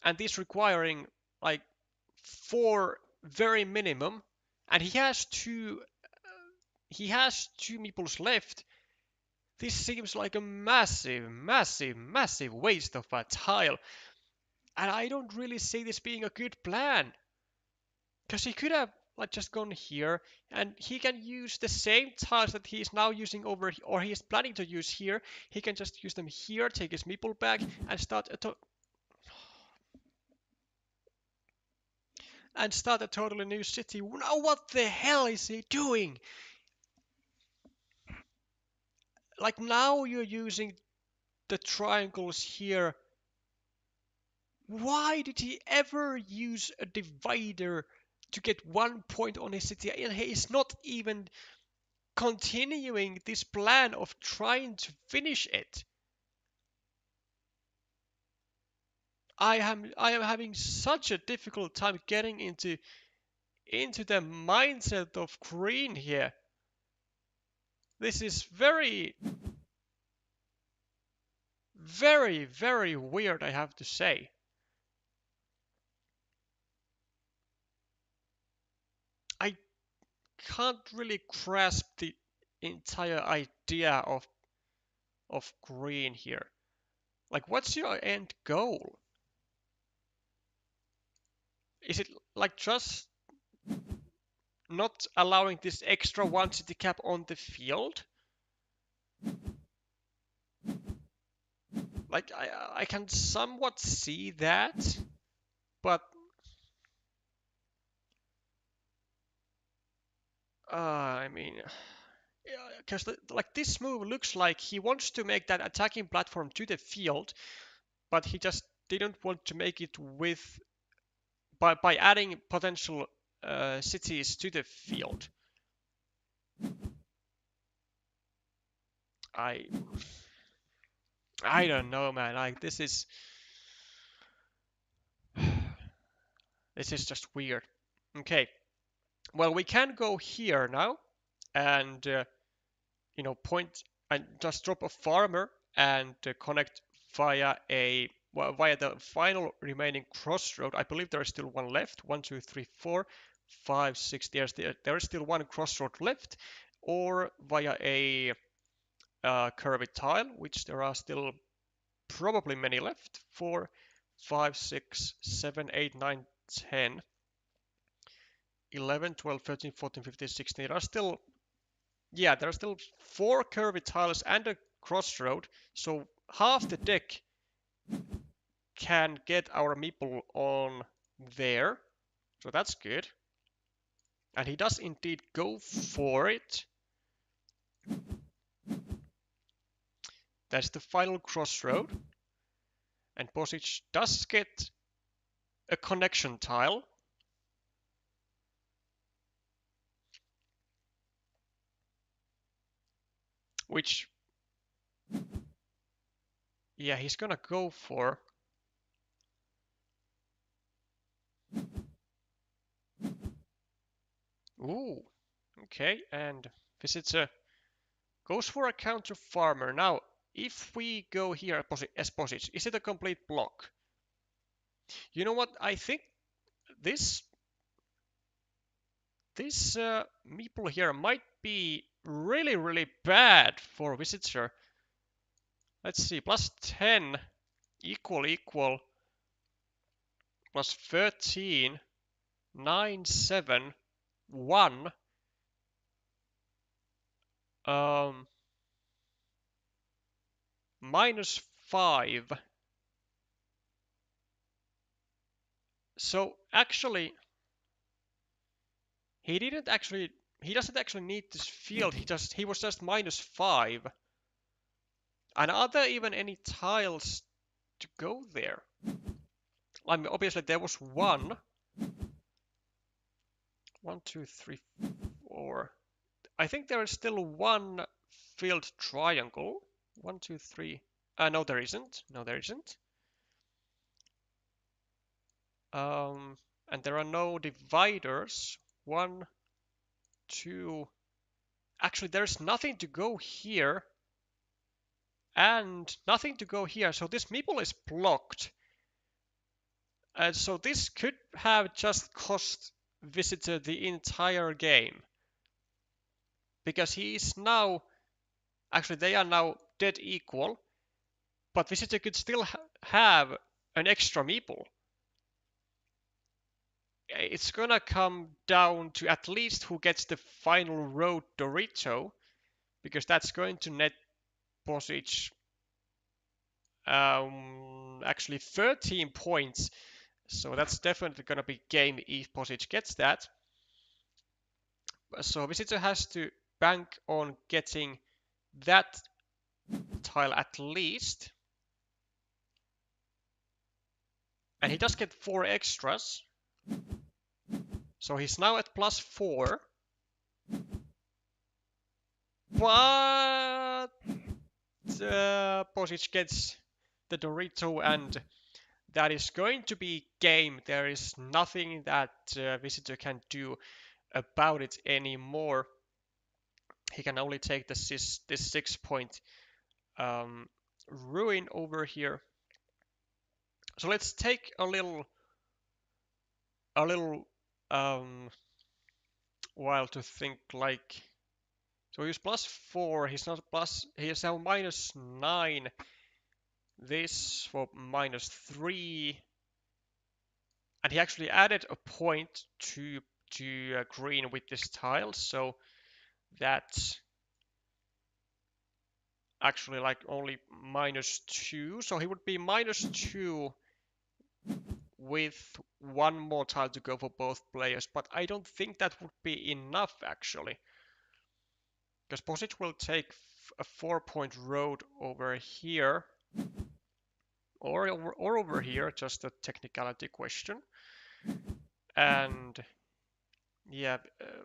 and this requiring like 4 very minimum, and he has two meeples left. This seems like a massive waste of a tile, and I don't really see this being a good plan. Because he could have like just gone here, and he can use the same tiles that he is now using over, or he is planning to use here. He can just use them here, take his meeple back, and start a totally new city. Now what the hell is he doing? Like now you're using the triangles here. Why did he ever use a divider to get 1 point on his city? And he is not even continuing this plan of trying to finish it. I am having such a difficult time getting into the mindset of green here. This is very weird, I have to say. I can't really grasp the entire idea of green here. Like, what's your end goal? Is it like just not allowing this extra 1 city cap on the field. Like, I can somewhat see that, but I mean, because like this move looks like he wants to make that attacking platform to the field, but he just didn't want to make it with by adding potential cities to the field. I don't know, man. Like this is just weird. Okay, well we can go here now and point and just drop a farmer and connect via the final remaining crossroad. I believe there is still one left. 1, 2, 3, 4, 5, 6. There is still one crossroad left, or via a curved tile, which there are still probably many left. 4, 5, 6, 7, 8, 9, 10, 11, 12, 13, 14, 15, 16. There are still 4 curved tiles and a crossroad, so half the deck can get our meeple on there, so that's good. And he does indeed go for it. That's the final crossroad. And Posij does get a connection tile. Which, yeah, he's gonna go for. Ooh, okay, and Visitor goes for a counter farmer. Now, if we go here as Posij, is it a complete block? You know what? I think this meeple here might be really, really bad for Visitor. Let's see, plus 10 equal plus 13 9 7 1 minus 5. So actually he doesn't actually need this field. He was just minus 5. And are there even any tiles to go there? I mean, obviously there was 1, 2, 3, 4. I think there is still 1 filled triangle. 1, 2, 3. No, there isn't. No, there isn't. And there are no dividers. 1, 2. Actually, there's nothing to go here. And nothing to go here. So this meeple is blocked. And so this could have just cost Visitor the entire game. Because he is now. Actually, they are now dead equal. But Visitor could still have an extra meeple. It's gonna come down to at least who gets the final road Dorito. Because that's going to net Posij actually 13 points. So that's definitely gonna be game if Posij gets that. So Visitor has to bank on getting that tile at least. And he does get 4 extras. So he's now at plus 4. But Posij gets the Dorito, and that is going to be game. There is nothing that Visitor can do about it anymore. He can only take this 6-point ruin over here. So let's take a little while to think. Like, so he's plus 4. He's not plus. He is now minus 9. This for minus 3. And he actually added a point to to green with this tile, so that's actually like only -2, so he would be -2 with one more tile to go for both players, but I don't think that would be enough actually, because Posij will take a 4-point road over here, or over here, just a technicality question. And yeah,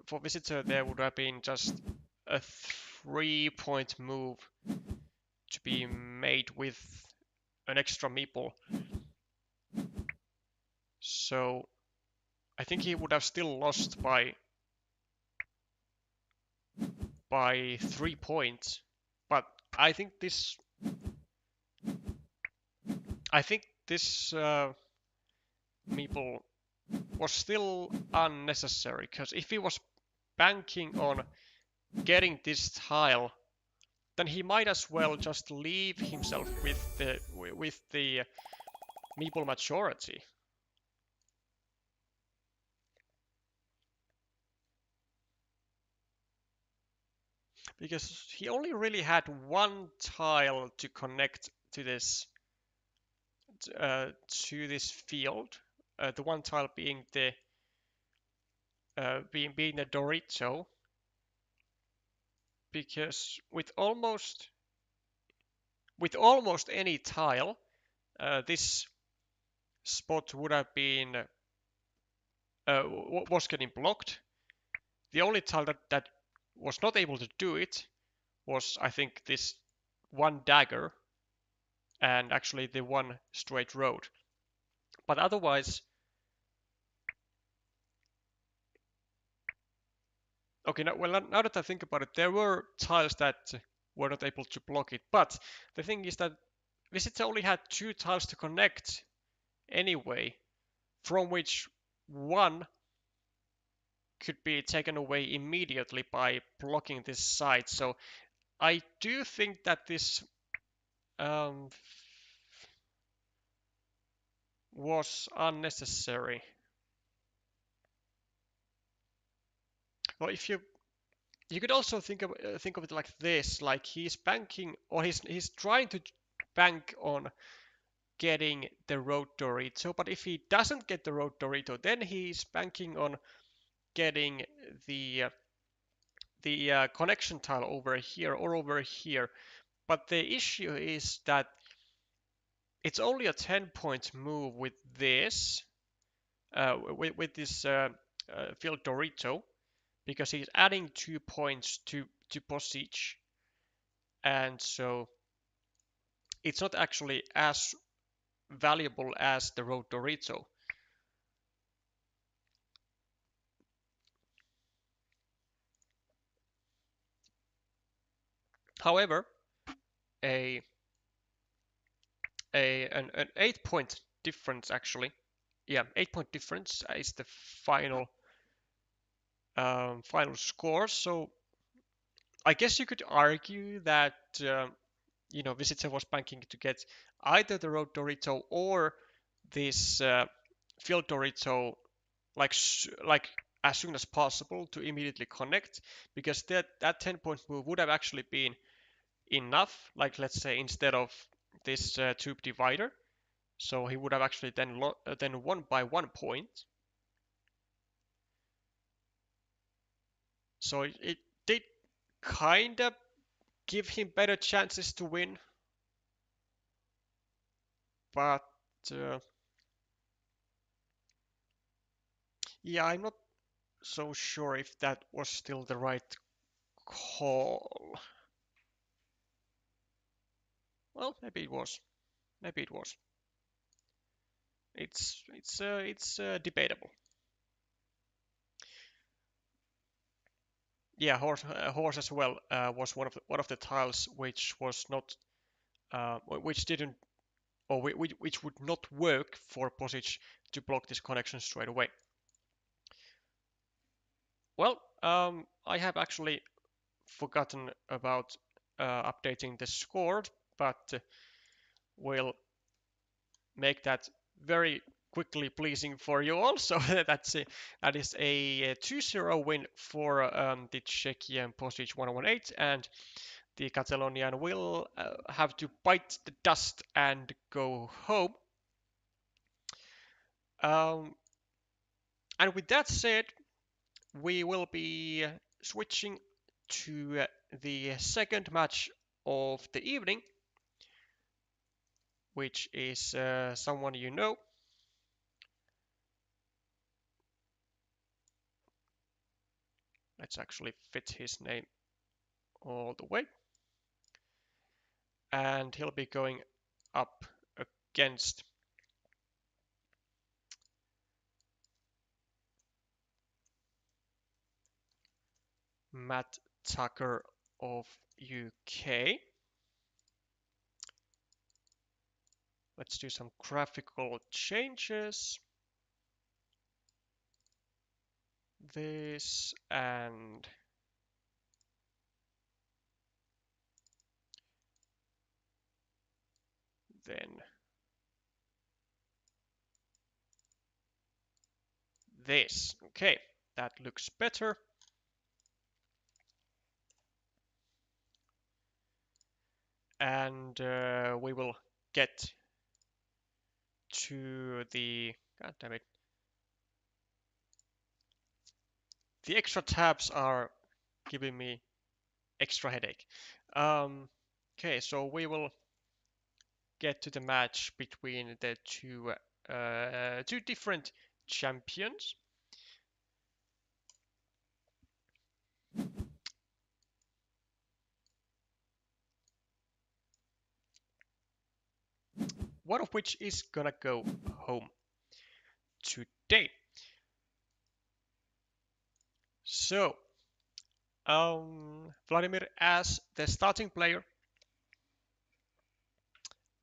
for Visitor there would have been just a 3-point move to be made with an extra meeple. So I think he would have still lost by 3 points. But I think this meeple was still unnecessary, because if he was banking on getting this tile, then he might as well just leave himself with the meeple majority. Because he only really had one tile to connect to this field. The one tile being the Dorito. Because with almost any tile, this spot would have been was getting blocked. The only tile that was not able to do it was, I think, this one dagger and actually the one straight road. But otherwise, okay, now that I think about it, there were tiles that were not able to block it. But the thing is that Visitor only had 2 tiles to connect anyway, from which one could be taken away immediately by blocking this side. So I do think that this was unnecessary. Well, if you could also think of it like this, like he's banking, or he's trying to bank on getting the road Dorito, but if he doesn't get the road Dorito, then he's banking on getting the connection tile over here or over here. But the issue is that it's only a 10-point move with this, with this field Dorito, because he's adding 2 points to Posij, and so it's not actually as valuable as the road Dorito. However, an 8-point difference actually, yeah, 8-point difference is the final score. So I guess you could argue that Visitor was banking to get either the road Dorito or this field Dorito like as soon as possible to immediately connect, because that 10-point move would have actually been enough, like let's say instead of this tube divider, so he would have actually then won by 1 point. So it did kind of give him better chances to win, but yeah, I'm not so sure if that was still the right call. Well, maybe it was. Maybe it was. It's debatable. Yeah, horse as well was one of the tiles which was not which didn't, or which would not work for Posij to block this connection straight away. Well, I have actually forgotten about updating the score, but we'll make that very quickly pleasing for you also. That is a 2-0 win for the Czechian Posij118, and the Catalonian will have to bite the dust and go home. And with that said, we will be switching to the second match of the evening, which is someone you know. Let's actually fit his name all the way. And he'll be going up against Matt Tucker of UK. Let's do some graphical changes. This and then this. Okay, that looks better. And we will get to the, god damn it, the extra tabs are giving me extra headache. Okay, so we will get to the match between the two different champions. One of which is gonna go home today. So, Vladimir as the starting player,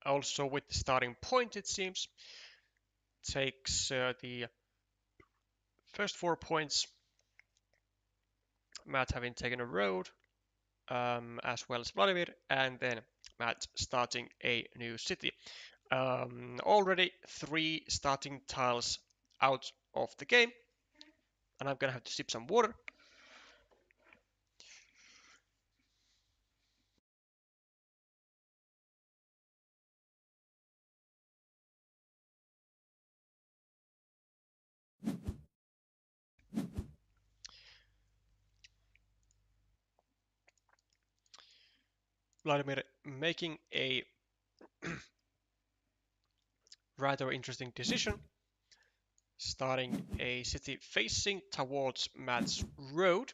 also with the starting point it seems, takes the first 4 points, Matt having taken a road, as well as Vladimir, and then Matt starting a new city. Already 3 starting tiles out of the game, and I'm gonna have to sip some water. Vladimir making a rather interesting decision, starting a city facing towards Matt's road.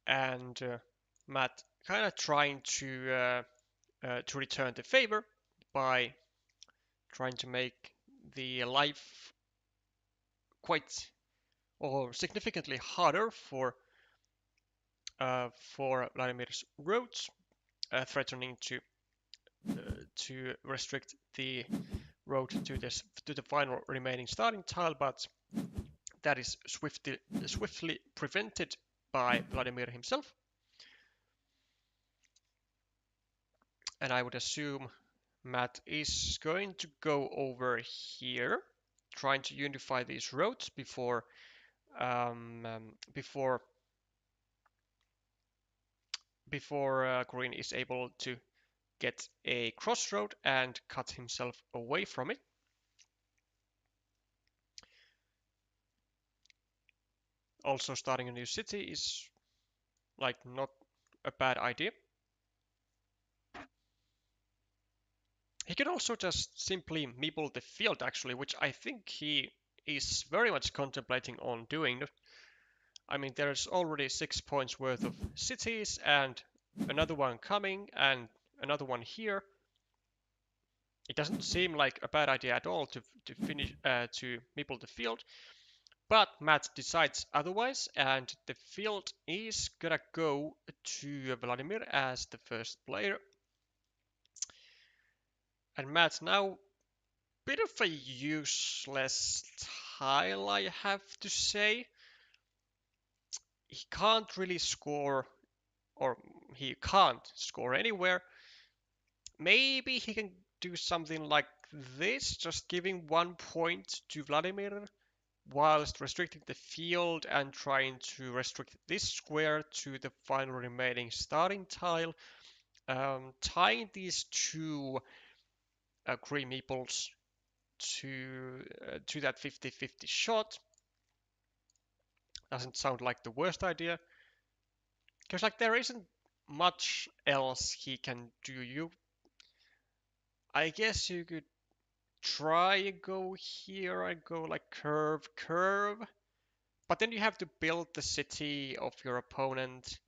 And Matt kind of trying to return the favor by trying to make the life quite or significantly harder for Vladimir's roads, threatening to restrict the road to the final remaining starting tile, but that is swiftly prevented by Vladimir himself. And I would assume Matt is going to go over here, trying to unify these roads before Green is able to get a crossroad and cut himself away from it. Also, starting a new city is like not a bad idea. He could also just simply meeple the field actually, which I think he is very much contemplating on doing. I mean, there's already 6 points worth of cities and another one coming and another one here. It doesn't seem like a bad idea at all to meeple the field, but Matt decides otherwise, and the field is gonna go to Vladimir as the first player. And Matt now, bit of a useless tile, I have to say. He can't really score, or he can't score anywhere. Maybe he can do something like this, just giving 1 point to Vladimir whilst restricting the field and trying to restrict this square to the final remaining starting tile, tying these two green meeples to that 50-50 shot. Doesn't sound like the worst idea, because like there isn't much else he can do. I guess you could try and go here and go like curve, but then you have to build the city of your opponent,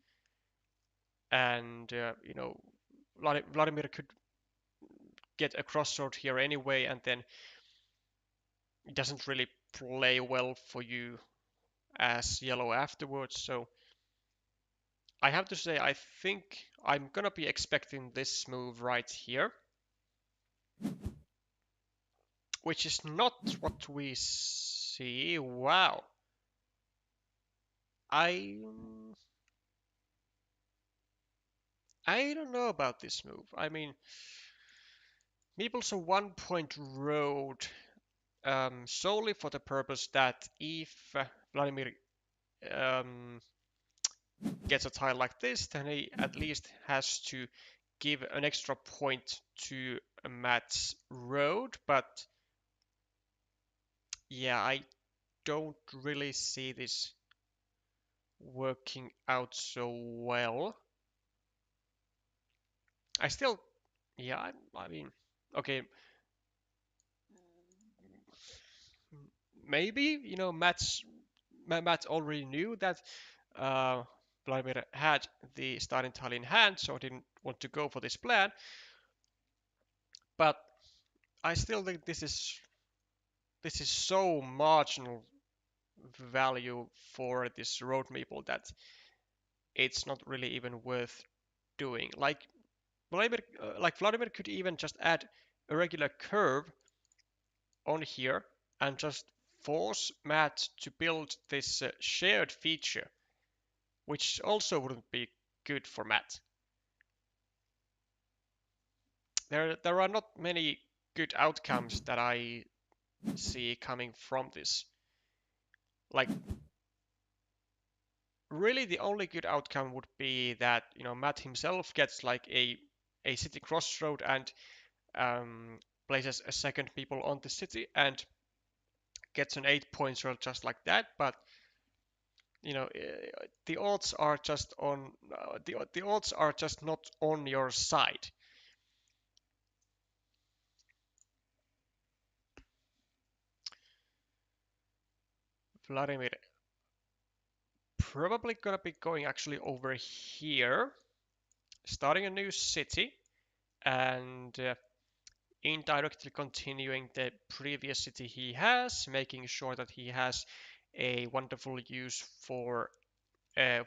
and Vladimir could get a crossroad here anyway, and then it doesn't really play well for you as yellow afterwards. So I have to say, I think I'm gonna be expecting this move right here, which is not what we see. Wow. I don't know about this move. I mean, Meeple's a 1 point road solely for the purpose that if Vladimir um, gets a tile like this, then he at least has to give an extra point to Matt's road. But yeah, I don't really see this working out so well. I still, yeah, I mean, okay, maybe Matt already knew that Vladimir had the starting tile in hand, so didn't want to go for this plan. But I still think this is so marginal value for this road meeple that it's not really even worth doing. Like Vladimir could even just add a regular curve on here and just force Matt to build this shared feature, which also wouldn't be good for Matt. There are not many good outcomes that I see coming from this. Like, really the only good outcome would be that Matt himself gets like a city crossroad and places a second people on the city and gets an 8 points roll just like that. But the odds are just on the odds are just not on your side. Vladimir probably gonna be going actually over here, starting a new city, and indirectly continuing the previous city he has, making sure that he has a wonderful use for a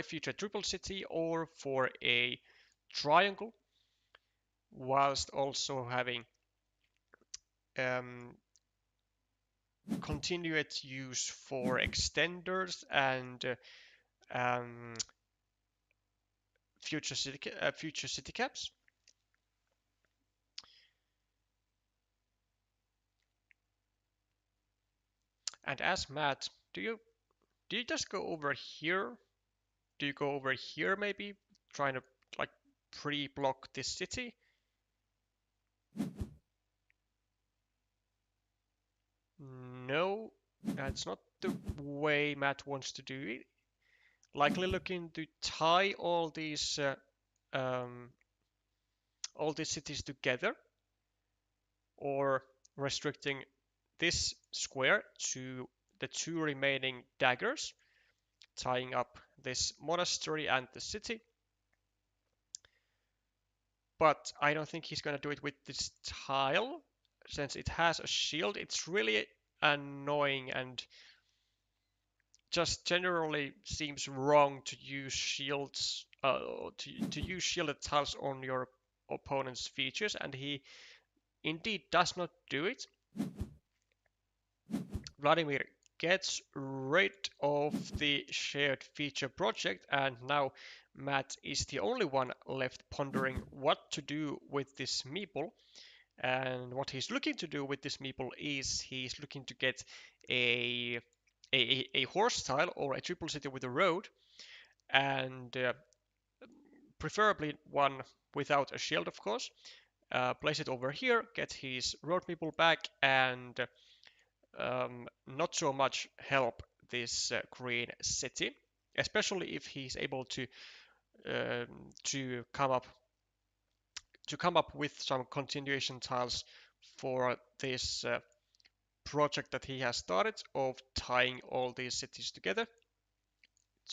future triple city or for a triangle, whilst also having continued use for extenders and future city caps. And as Matt, do you just go over here? Do you go over here maybe, trying to like pre-block this city? No, that's not the way Matt wants to do it. Likely looking to tie all these cities together, or restricting this square to the two remaining daggers, tying up this monastery and the city. But I don't think he's going to do it with this tile, since it has a shield. It's really annoying and just generally seems wrong to use shields, to use shielded tiles on your opponent's features, and he indeed does not do it. Vladimir gets rid of the shared feature project, and now Matt is the only one left pondering what to do with this meeple. And what he's looking to do with this meeple is he's looking to get a horse tile or a triple city with a road, and preferably one without a shield, of course. Place it over here, get his road meeple back, and not so much help this green city, especially if he's able to come up with some continuation tiles for this project that he has started of tying all these cities together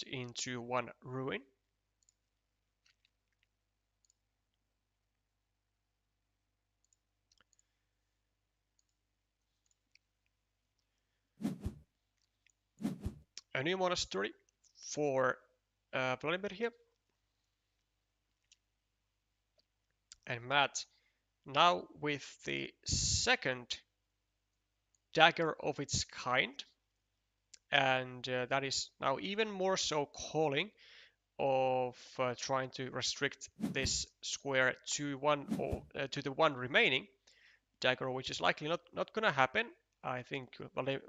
into one ruin. A new monastery for Vladimir here. And Matt, now with the second dagger of its kind, and that is now even more so calling of trying to restrict this square to to the one remaining dagger, which is likely not gonna happen. I think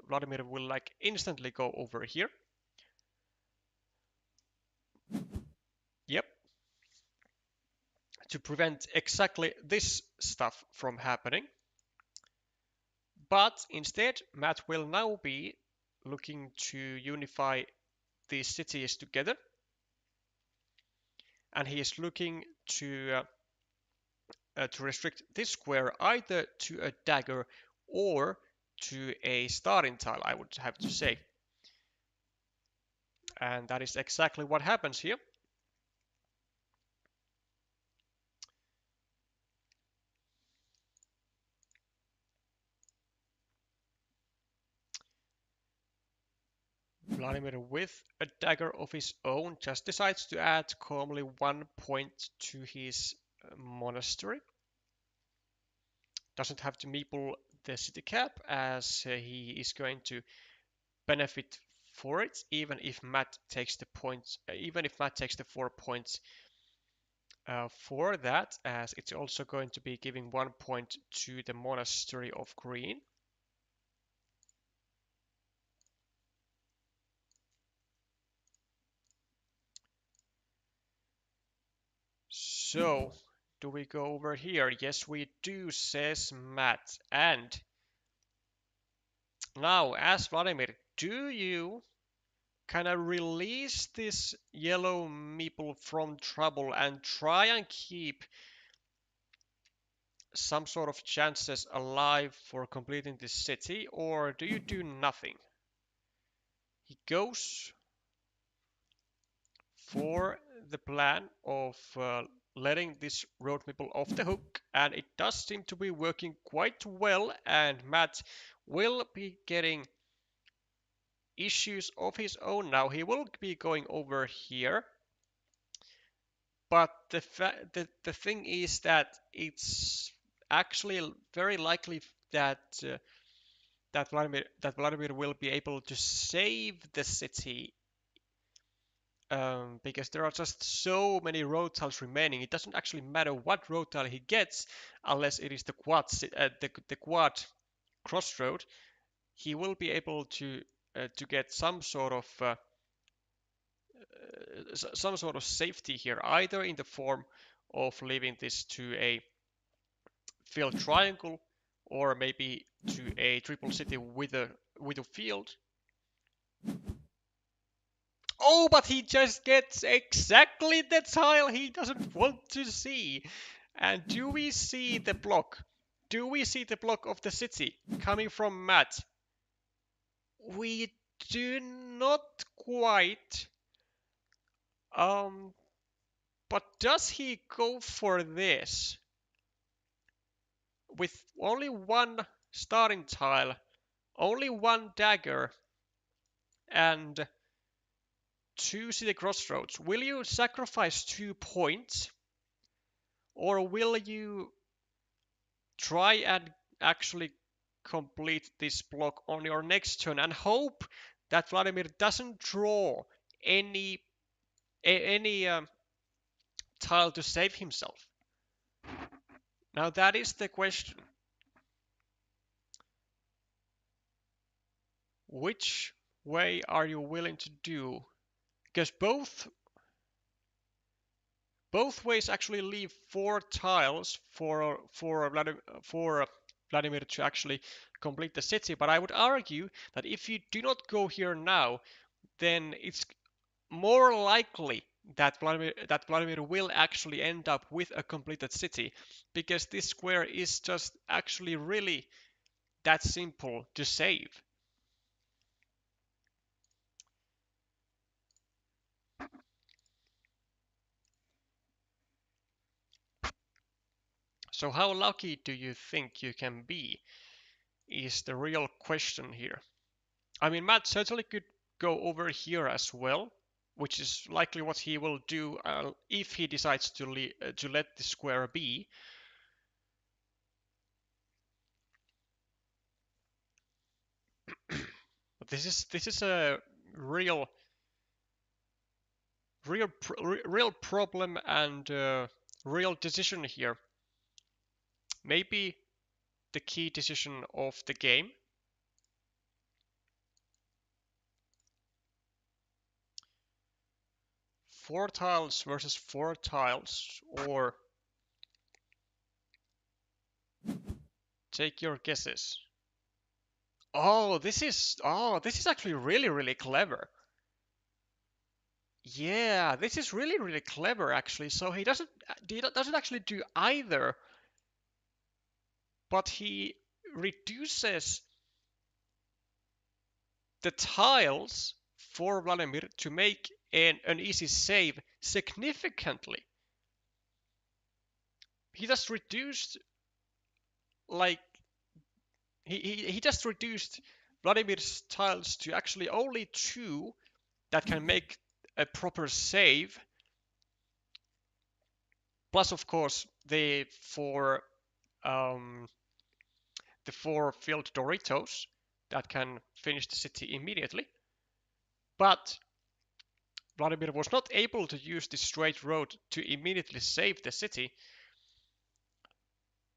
Vladimir will like instantly go over here. Yep. To prevent exactly this stuff from happening. But instead, Matt will now be looking to unify these cities together. And he is looking to restrict this square either to a dagger or to a starting tile, I would have to say. And that is exactly what happens here. Vladimir, with a dagger of his own, just decides to add calmly 1 point to his monastery. Doesn't have to meeple the city cap, as he is going to benefit for it, even if Matt takes the points, even if Matt takes the 4 points for that, as it's also going to be giving 1 point to the monastery of green. So, do we go over here? Yes, we do, says Matt. And now, as Vladimir, do you kind of release this yellow meeple from trouble and try and keep some sort of chances alive for completing this city, or do you do nothing? He goes for the plan of letting this road meeple off the hook, and it does seem to be working quite well, and Matt will be getting issues of his own now. He will be going over here, but the thing is that it's actually very likely that that Vladimir will be able to save the city, because there are just so many road tiles remaining. It doesn't actually matter what road tile he gets, unless it is the quad crossroad. He will be able to get some sort of safety here, either in the form of leaving this to a filled triangle, or maybe to a triple city with a field. Oh, but he just gets exactly the tile he doesn't want to see. And do we see the block? Do we see the block of the city coming from Matt? We do not quite. But does he go for this? With only one starting tile, only one dagger, and 2 city crossroads. Will you sacrifice 2 points? Or will you try and actually complete this block on your next turn and hope that Vladimir doesn't draw any tile to save himself. Now that is the question. Which way are you willing to do? Because both ways actually leave 4 tiles for Vladimir to actually complete the city. But I would argue that if you do not go here now, then it's more likely that Vladimir will actually end up with a completed city, because this square is just actually really that simple to save. So how lucky do you think you can be is the real question here. I mean, Matt certainly could go over here as well, which is likely what he will do if he decides to let the square be. But this is a real problem and real decision here. Maybe the key decision of the game. Four tiles versus 4 tiles, or take your guesses. Oh, this is actually really clever. Yeah, this is really clever actually. So he doesn't actually do either, but he reduces the tiles for Vladimir to make an easy save significantly. He just reduced like he just reduced Vladimir's tiles to actually only 2 that can make a proper save. Plus, of course, the 4 field Doritos that can finish the city immediately. But Vladimir was not able to use the straight road to immediately save the city.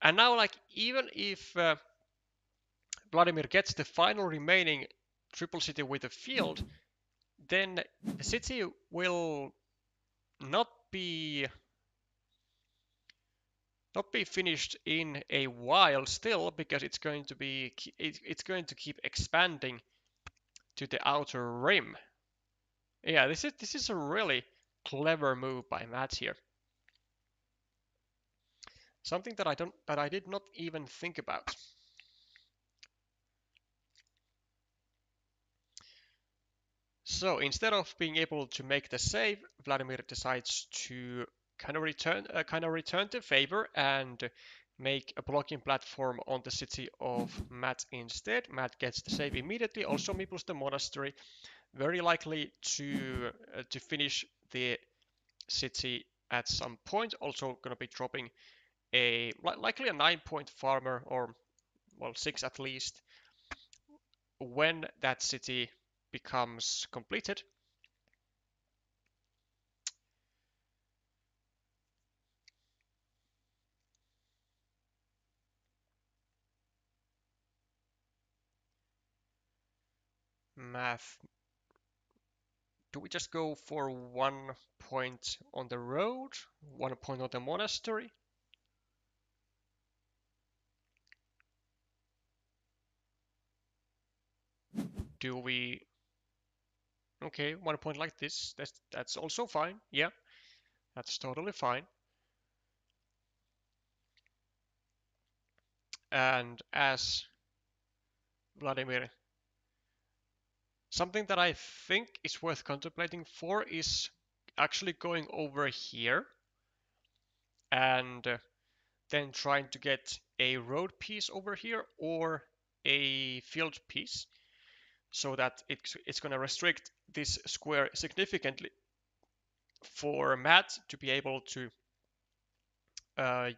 And now, like, even if Vladimir gets the final remaining triple city with a field, then the city will not be finished in a while still, because it's going to keep expanding to the outer rim. Yeah, this is a really clever move by Matt here. Something that I did not even think about. So instead of being able to make the save, Vladimir decides to kind of return to favor and make a blocking platform on the city of Matt instead. Matt gets the save immediately. Also meeples the monastery, very likely to finish the city at some point. Also going to be dropping likely a 9-point farmer, or well 6 at least, when that city becomes completed. Math. Do we just go for 1 point on the road, 1 point on the monastery? Do we... Okay, 1 point like this, that's also fine. Yeah, that's totally fine. And as Vladimir, something that I think is worth contemplating for is actually going over here and then trying to get a road piece over here or a field piece, so that it's going to restrict this square significantly for Matt to be able to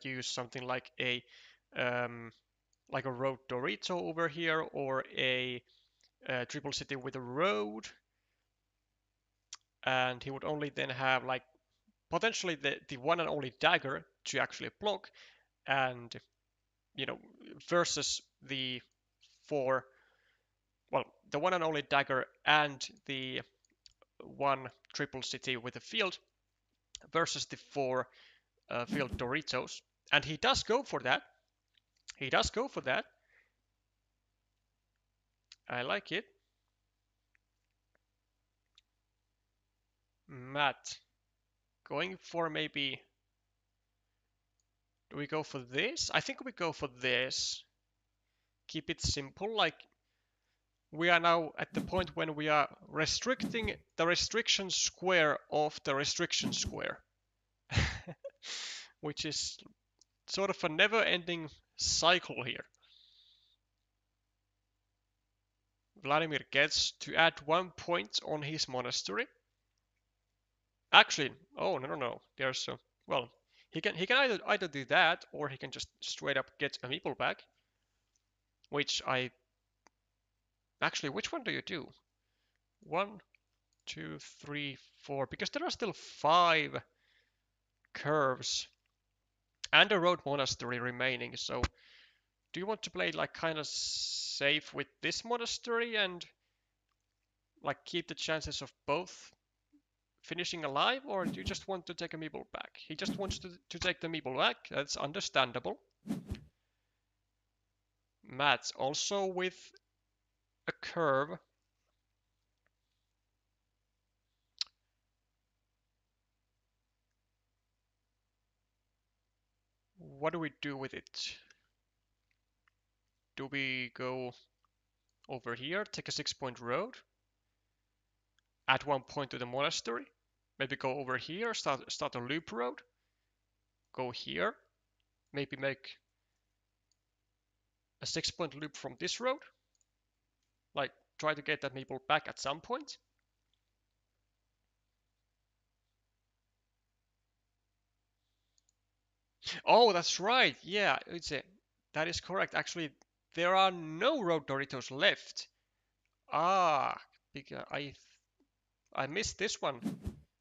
use something like a like a road Dorito over here, or a triple city with a road, and he would only then have like potentially the one and only dagger to actually block, and you know, versus the four, well, the one and only dagger and the one triple city with a field versus the four field Doritos. And he does go for that. He does go for that. I like it. Matt, going for maybe... Do we go for this? I think we go for this. Keep it simple. Like, we are now at the point when we are restricting the restriction square of the restriction square. Which is sort of a never-ending cycle here. Vladimir gets to add 1 point on his monastery. Actually, oh no, there's a, well, he can either do that, or he can just straight up get a meeple back. Which I actually, which one do you do? 1, 2, 3, 4, because there are still 5 curves and a road monastery remaining. So do you want to play like kind of safe with this monastery and like keep the chances of both finishing alive, or do you just want to take a meeple back? He just wants to take the meeple back. That's understandable. Matt also with a curve. What do we do with it? Do we go over here, take a 6-point road, add 1 point to the monastery, maybe go over here, start a loop road, go here, maybe make a 6-point loop from this road, like try to get that meeple back at some point. Oh, that's right. Yeah, that is correct. Actually, there are no road Doritos left. Ah, because I missed this one.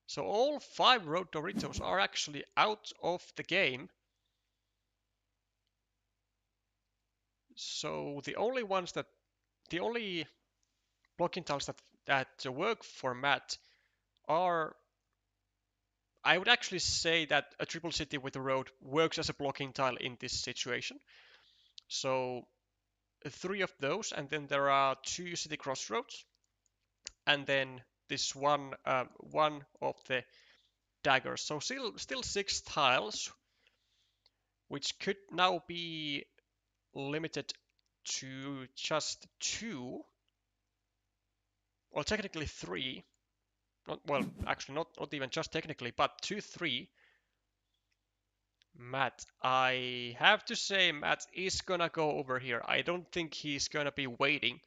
So all 5 road Doritos are actually out of the game. So the only blocking tiles that work for Matt are, I would actually say that a triple city with a road works as a blocking tile in this situation. So 3 of those, and then there are 2 city crossroads, and then this one of the daggers. So still 6 tiles, which could now be limited to just 2, or technically 3. Well, actually not even just technically, but 2, 3. Matt, I have to say Matt is gonna go over here. I don't think he's gonna be waiting.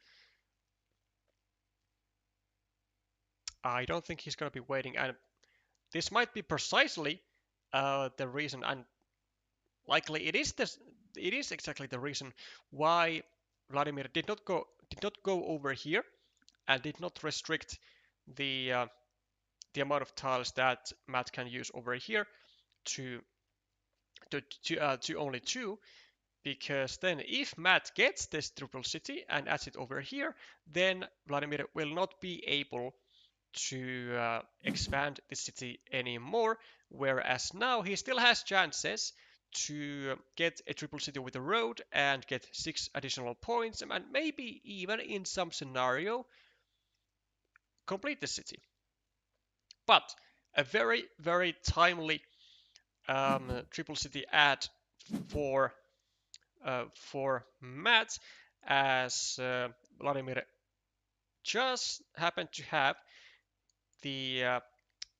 I don't think he's gonna be waiting, and this might be precisely the reason, and likely it is exactly the reason why Vladimir did not go over here and did not restrict the amount of tiles that Matt can use over here to only 2, because then if Matt gets this triple city and adds it over here, then Vladimir will not be able to expand the city anymore, whereas now he still has chances to get a triple city with a road and get 6 additional points, and maybe even in some scenario complete the city. But a very, very timely triple city add for Matt, as Vladimir just happened to have the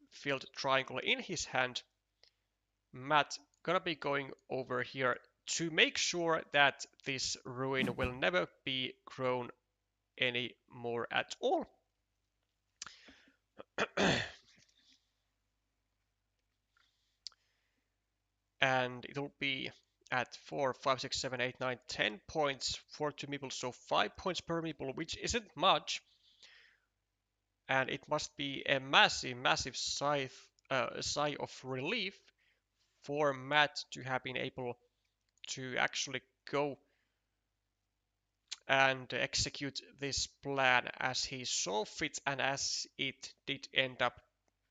field triangle in his hand. Matt gonna be going over here to make sure that this ruin will never be grown anymore at all. And it'll be at 4, 5, 6, 7, 8, 9, 10 points for 2 meeples, so 5 points per meeple, which isn't much. And it must be a massive sigh of relief for Matt to have been able to actually go and execute this plan as he saw fit and as it did end up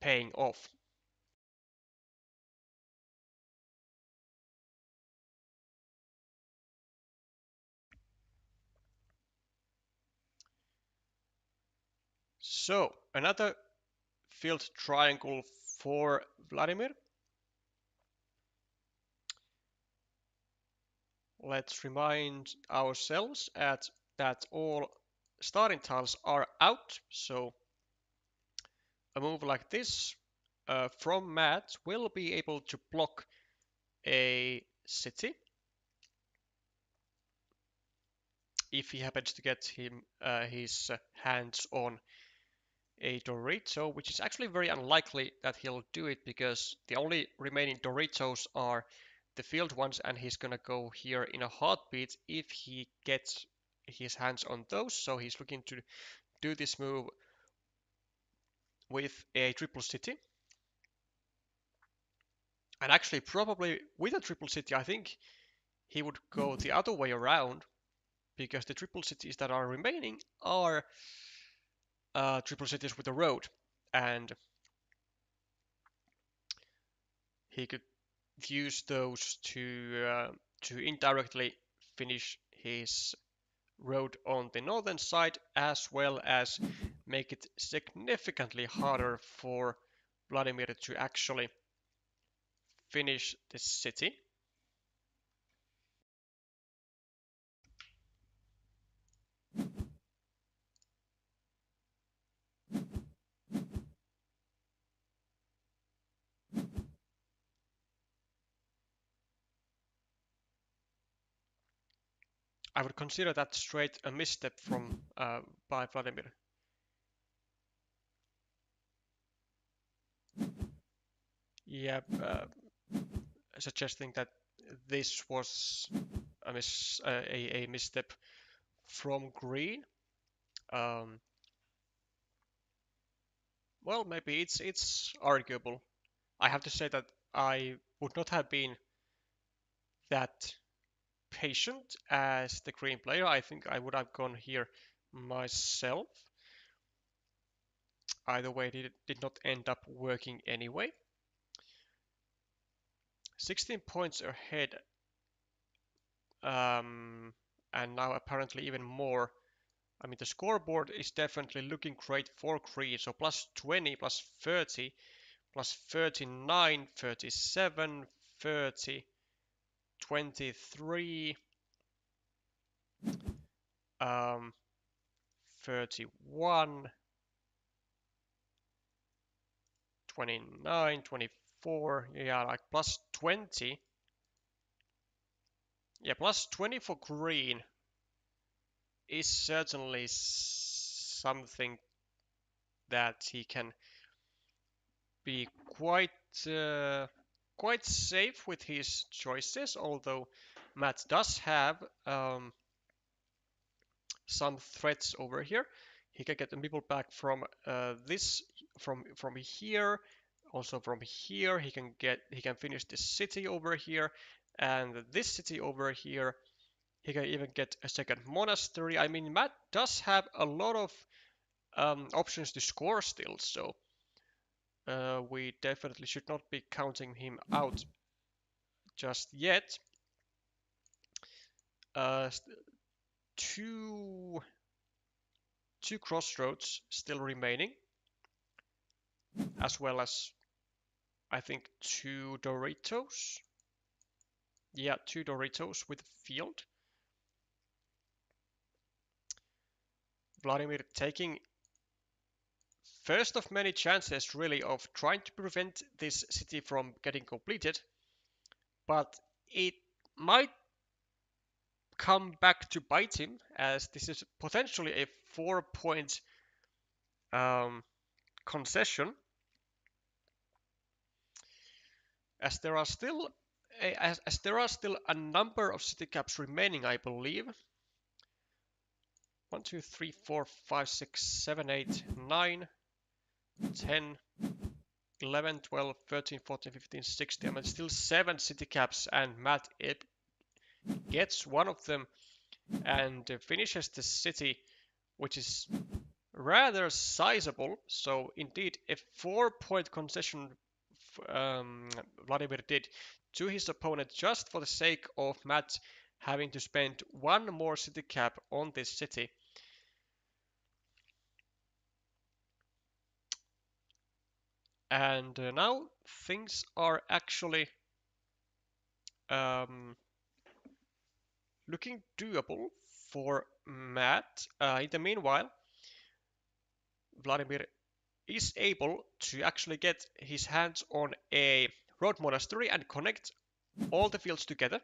paying off. So, another field triangle for Vladimir. Let's remind ourselves that all starting tiles are out, so a move like this from Matt will be able to block a city if he happens to get his hands on a Dorito, which is actually very unlikely that he'll do it because the only remaining Doritos are the field ones, and he's gonna go here in a heartbeat if he gets his hands on those. So he's looking to do this move with a triple city. And actually, probably with a triple city, I think he would go the other way around because the triple cities that are remaining are triple cities with a road, and he could use those to indirectly finish his road on the northern side, as well as make it significantly harder for Vladimir to actually finish this city. I would consider that straight a misstep from by Vladimir. Yeah, suggesting that this was a misstep from green. Well, maybe it's arguable. I have to say that I would not have been that patient as the green player. I think I would have gone here myself. Either way, it did not end up working anyway. 16 points ahead, and now apparently even more. I mean, the scoreboard is definitely looking great for green. So plus 20, plus 30, plus 39, 37, 30, 23, 31, 29, 24. Yeah, like plus 20. Yeah, plus 20 for green is certainly something that he can be quite safe with his choices, although Matt does have some threats over here. He can get the people back from this from here, also from here. He can finish this city over here, and this city over here. He can even get a second monastery. I mean, Matt does have a lot of options to score still, so we definitely should not be counting him out just yet. Two crossroads still remaining, as well as I think 2 Doritos. Yeah, 2 Doritos with field. Vladimir taking first of many chances really of trying to prevent this city from getting completed, but it might come back to bite him, as this is potentially a 4-point concession, as there are still as there are still a number of city caps remaining, I believe. 1, 2, 3, 4, 5, 6, 7, 8, 9, 10, 11, 12, 13, 14, 15, 16. I mean, still 7 city caps, and Matt gets one of them and finishes the city, which is rather sizable. So indeed, a 4-point concession Vladimir did to his opponent just for the sake of Matt having to spend one more city cap on this city. And now things are actually looking doable for Matt. In the meanwhile, Vladimir is able to actually get his hands on a road monastery and connect all the fields together.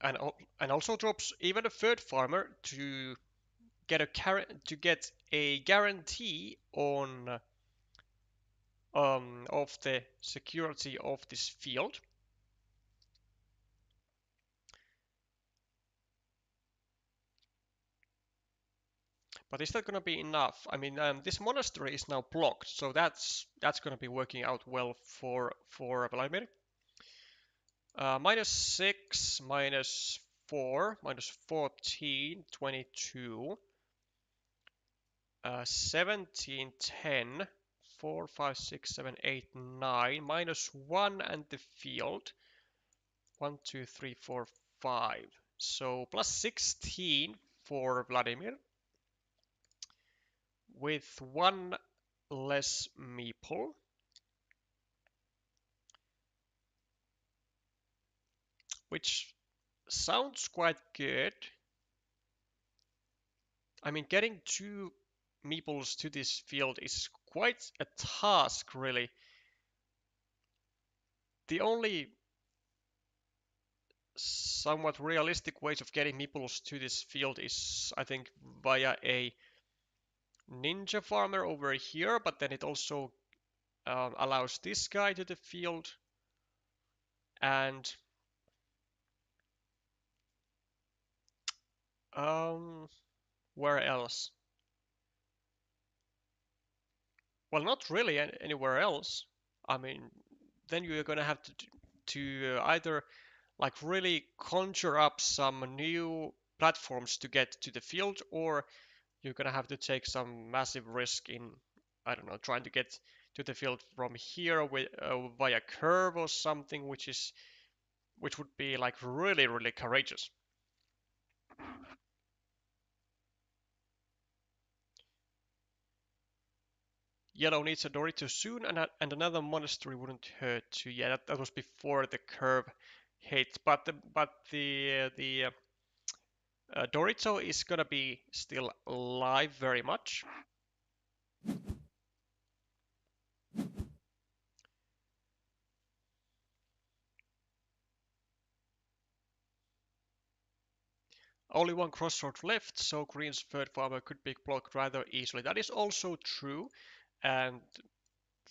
And also drops even a third farmer to get a guarantee on of the security of this field. But is that going to be enough? I mean, this monastery is now blocked, so that's going to be working out well for Vladimir. -6, -4, -14, 22, 17, 10, 4, 5, 6, 7, 8, 9, -1 and the field. 1, 2, 3, 4, 5. So +16 for Vladimir with one less meeple. Which sounds quite good. I mean, getting 2 meeples to this field is quite a task, really. The only somewhat realistic ways of getting meeples to this field is, I think, via a ninja farmer over here, but then it also allows this guy to the field. And where else? Well, not really anywhere else. I mean, then you're gonna have to either like really conjure up some new platforms to get to the field, or you're gonna have to take some massive risk in, I don't know, trying to get to the field from here with via curve or something, which would be like really courageous. Yellow needs a Dorito soon, and another monastery wouldn't hurt too. Yeah, that was before the curve hit, but the Dorito is gonna be still alive very much. Only one crossroad left, so green's third farmer could be blocked rather easily. That is also true, and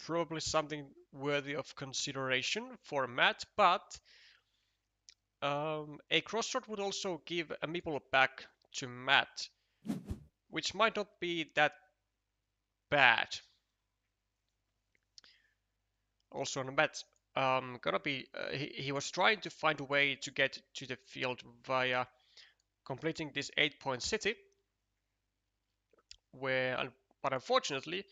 probably something worthy of consideration for Matt, but a crossroad would also give a meeple back to Matt, which might not be that bad. Also on Matt, gonna be he was trying to find a way to get to the field via completing this 8-point city, but unfortunately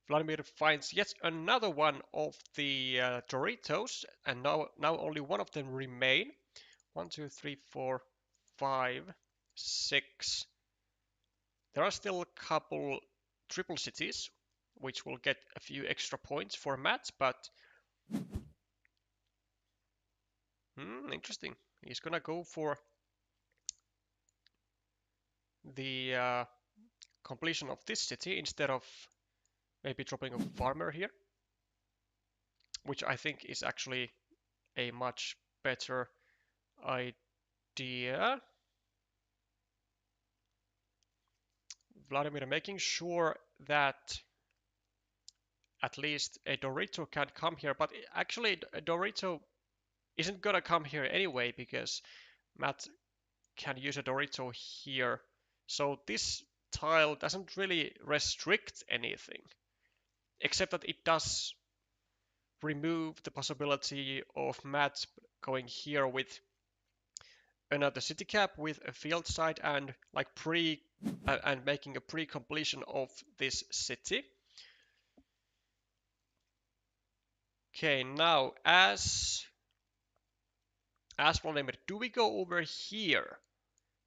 Vladimir finds yet another one of the Doritos, and now only one of them remain. 1, 2, 3, 4, 5, 6. There are still a couple triple cities, which will get a few extra points for Matt, but interesting. He's gonna go for the completion of this city instead of maybe dropping a farmer here, which I think is actually a much better idea. Vladimir making sure that at least a Dorito can come here. But actually, a Dorito isn't gonna come here anyway because Matt can use a Dorito here. So this tile doesn't really restrict anything, except that it does remove the possibility of Matt going here with another city cap with a field side and like and making a pre-completion of this city. Okay, now as Vladimir, do we go over here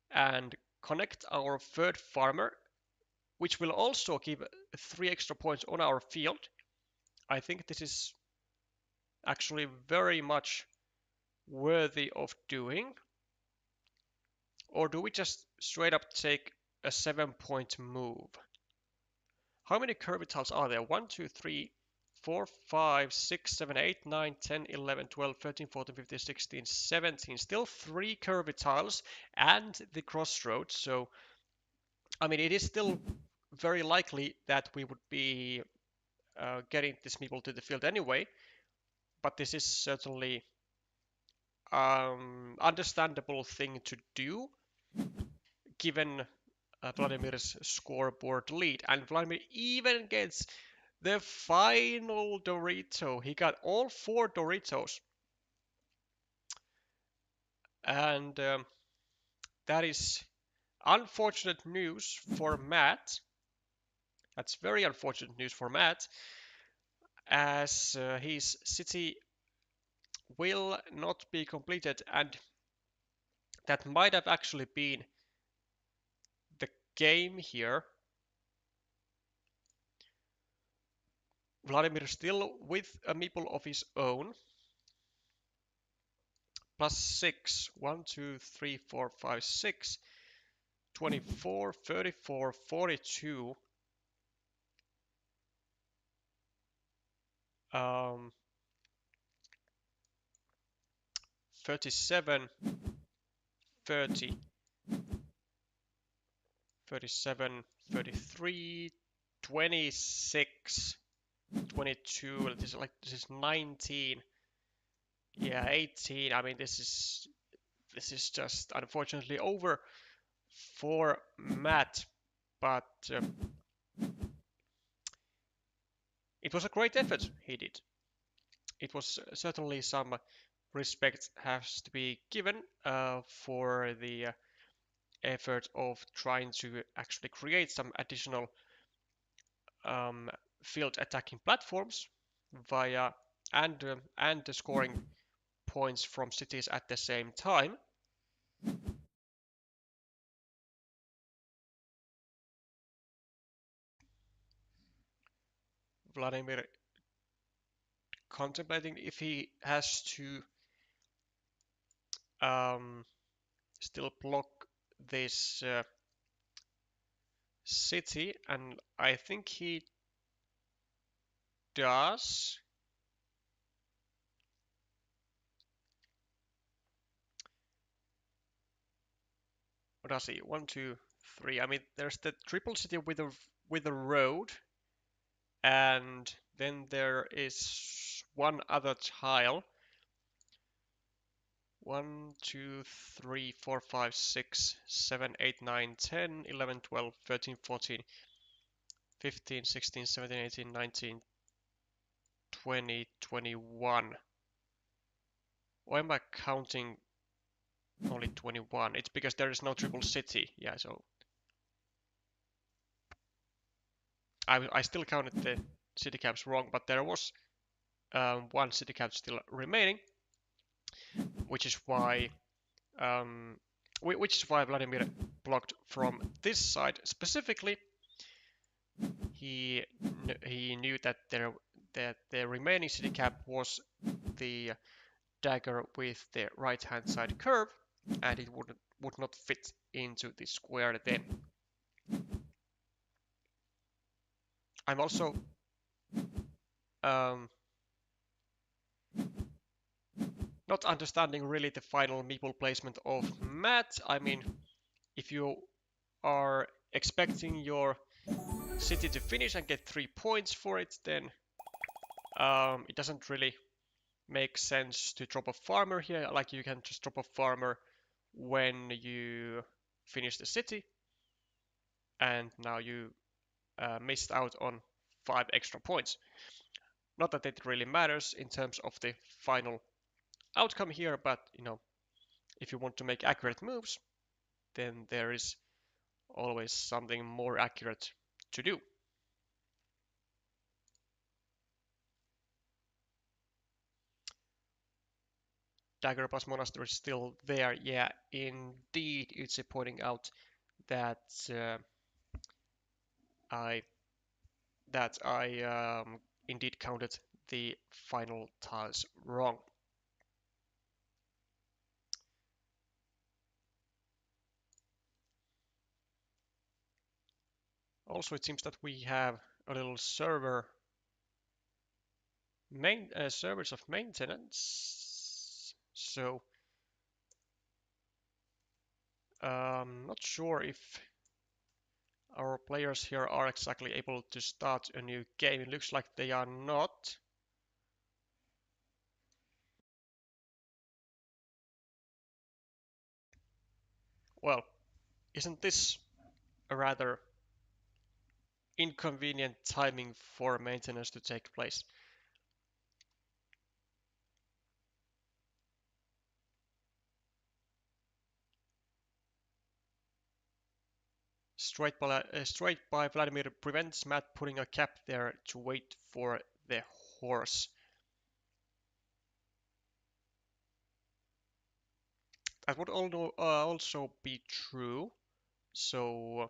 and connect our third farmer, which will also give 3 extra points on our field? I think this is actually very much worthy of doing. Or do we just straight up take a 7-point move? How many curvy tiles are there? 1, 2, 3, 4, 5, 6, 7, 8, 9, 10, 11, 12, 13, 14, 15, 16, 17. Still 3 curvy tiles and the crossroads. So, I mean, it is still very likely that we would be getting this meeple to the field anyway. But this is certainly understandable thing to do, given Vladimir's scoreboard lead. And Vladimir even gets the final Dorito. He got all 4 Doritos. And that is unfortunate news for Matt. That's very unfortunate news for Matt, as his city will not be completed, and that might have actually been the game here. Vladimir still with a meeple of his own. Plus 6. 1, 2, 3, 4, 5, 6. 24, 34, 42. 37, 30, 37, 33, 26, 22. This is 19. Yeah, 18. I mean, this is just unfortunately over for Matt, but it was a great effort he did. It was certainly some respect has to be given for the effort of trying to actually create some additional field attacking platforms via and scoring points from cities at the same time. Vladimir contemplating if he has to still block this city, and I think he does. What does he? 1, 2, 3. I mean, there's the triple city with a road, and then there is one other tile. 1, 2, 3, 4, 5, 6, 7, 8, 9, 10, 11, 12, 13, 14, 15, 16, 17, 18, 19, 20, 21. Why am I counting only 21? It's because there is no triple city. Yeah, so I still counted the city caps wrong, but there was one city cap still remaining, which is why Vladimir blocked from this side specifically. He knew that the remaining city cap was the dagger with the right hand side curve, and it would not fit into the square then. I'm also not understanding really the final meeple placement of Matt. I mean, if you are expecting your city to finish and get 3 points for it, then It doesn't really make sense to drop a farmer here. Like you can just drop a farmer when you finish the city, and now you missed out on 5 extra points. Not that it really matters in terms of the final outcome here, but you know, if you want to make accurate moves, then there is always something more accurate to do. Daggerpass Monastery is still there. Yeah, indeed, it's pointing out that I indeed counted the final tiles wrong. Also, it seems that we have a little servers of maintenance. So, not sure if our players here are exactly able to start a new game. It looks like they are not. Well, isn't this a rather inconvenient timing for maintenance to take place? Straight by Vladimir prevents Matt putting a cap there to wait for the horse. That would also be true. So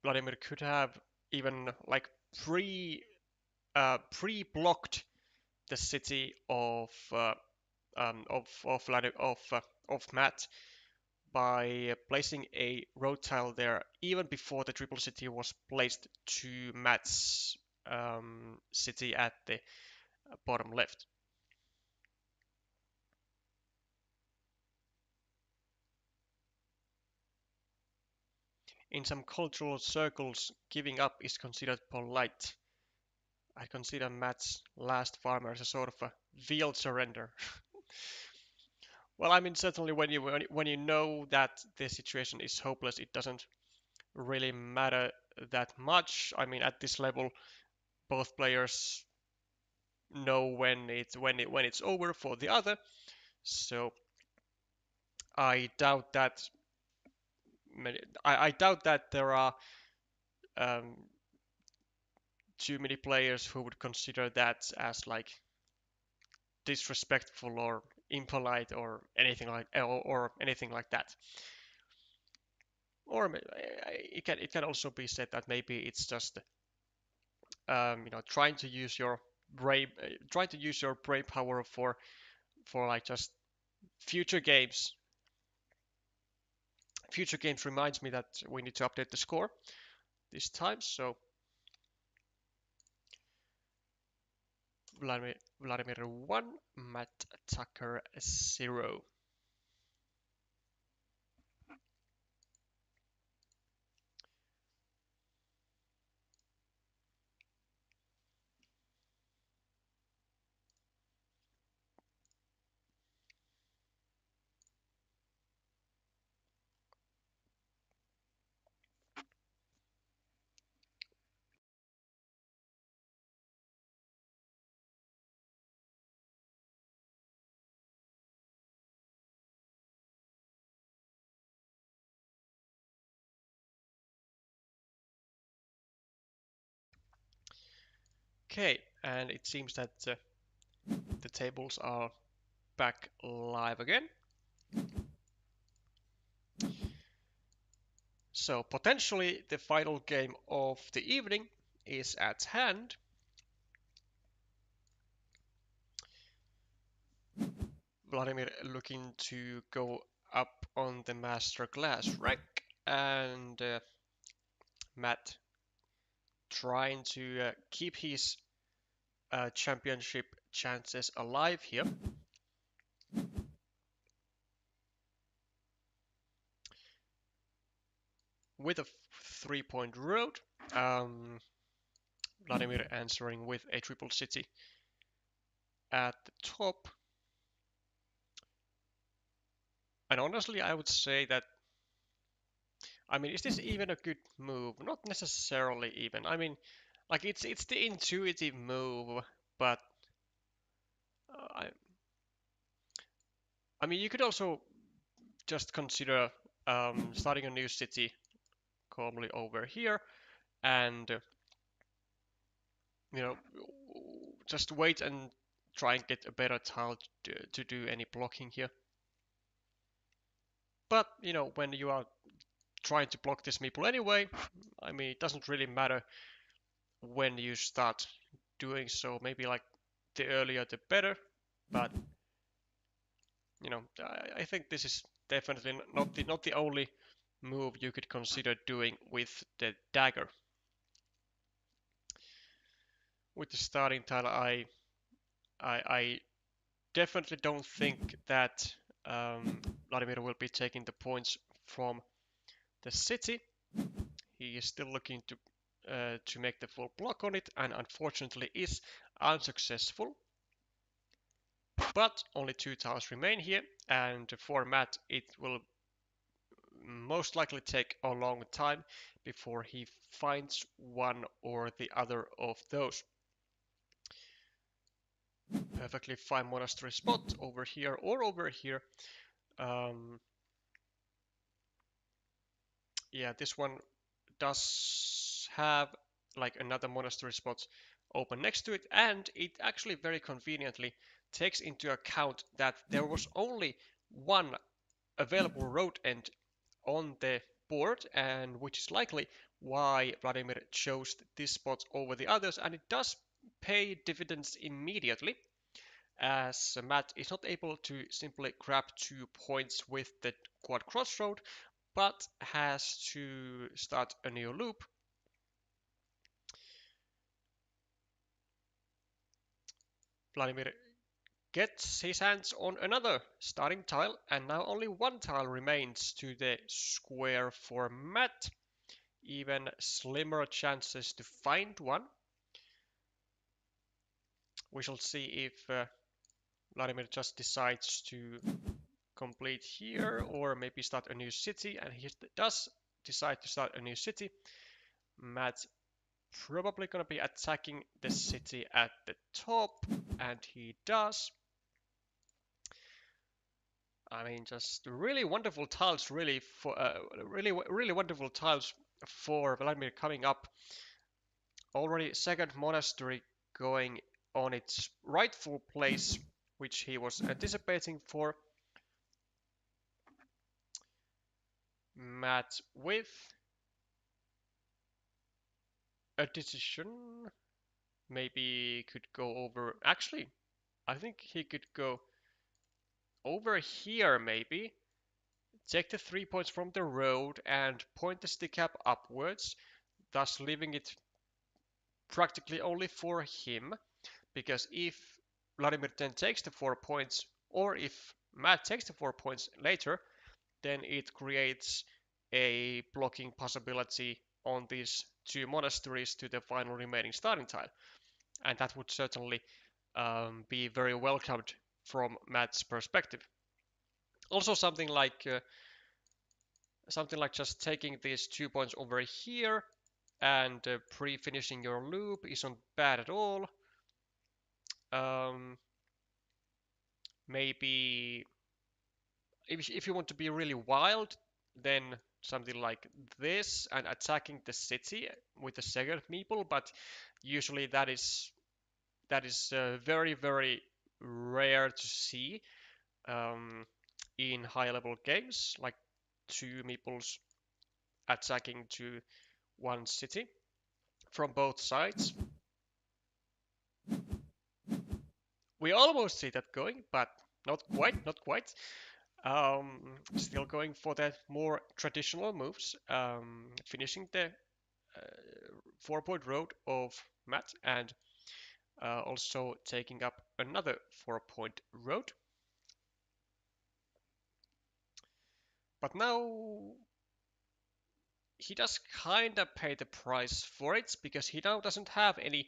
Vladimir could have even like pre-blocked the city of Matt by placing a road tile there even before the triple city was placed to Matt's city at the bottom left. In some cultural circles, giving up is considered polite. I consider Matt's last farmer as a sort of a veiled surrender. Well, I mean, certainly when you know that the situation is hopeless, it doesn't really matter that much. I mean, at this level, both players know when it's over for the other. So I doubt that I doubt that there are um, too many players who would consider that as like disrespectful or impolite or anything like that. Or it can also be said that maybe it's just brave trying to use your brave power for like just future games. Future games reminds me that we need to update the score this time. So Vladimir 1, Matt Tucker 0. Okay, and it seems that the tables are back live again. So potentially the final game of the evening is at hand. Vladimir looking to go up on the master class rank, and Matt trying to keep his championship chances alive here. With a 3-point road, Vladimir answering with a triple city at the top. And honestly, I would say that, I mean, is this even a good move? Not necessarily even. I mean, like it's the intuitive move, but I I mean, you could also just consider starting a new city calmly over here, and you know, just wait and try and get a better tile to do any blocking here. But you know, when you are trying to block this meeple anyway, I mean, it doesn't really matter when you start doing so. Maybe like the earlier the better, but you know, I think this is definitely not the only move you could consider doing with the dagger. With the starting tile, I definitely don't think that Vladimir will be taking the points from the city. He is still looking to make the full block on it, and unfortunately is unsuccessful. But only 2 tiles remain here, and for Matt it will most likely take a long time before he finds one or the other of those. Perfectly fine monastery spot over here or over here. Yeah, this one does have like another monastery spot open next to it, and it actually very conveniently takes into account that there was only one available road end on the board, and which is likely why Vladimir chose this spot over the others, and it does pay dividends immediately, as Matt is not able to simply grab 2 points with the quad crossroad, but has to start a new loop. Vladimir gets his hands on another starting tile, and now only 1 tile remains to the square for Matt. Even slimmer chances to find one. We shall see if Vladimir just decides to complete here or maybe start a new city, and he does decide to start a new city. Matt's probably gonna be attacking the city at the top, and he does. I mean, just really wonderful tiles, really for really wonderful tiles for Vladimir coming up. Already second monastery going on its rightful place, which he was anticipating for. Matt with a decision. Maybe could go over. Actually, I think he could go over here maybe. Take the 3 points from the road and point the stick cap upwards, thus leaving it practically only for him. Because if Vladimir then takes the 4 points, or if Matt takes the 4 points later, then it creates a blocking possibility on these 2 monasteries to the final remaining starting tile. And that would certainly be very welcomed from Matt's perspective. Also something like just taking these 2 points over here and pre-finishing your loop isn't bad at all. Maybe if you want to be really wild, then something like this and attacking the city with the second meeple, but usually that is very very rare to see in high level games, like 2 meeples attacking to 1 city from both sides. We almost see that going, but not quite. Still going for the more traditional moves, finishing the 4-point road of Matt, and also taking up another 4-point road. But now he does kinda pay the price for it, because he now doesn't have any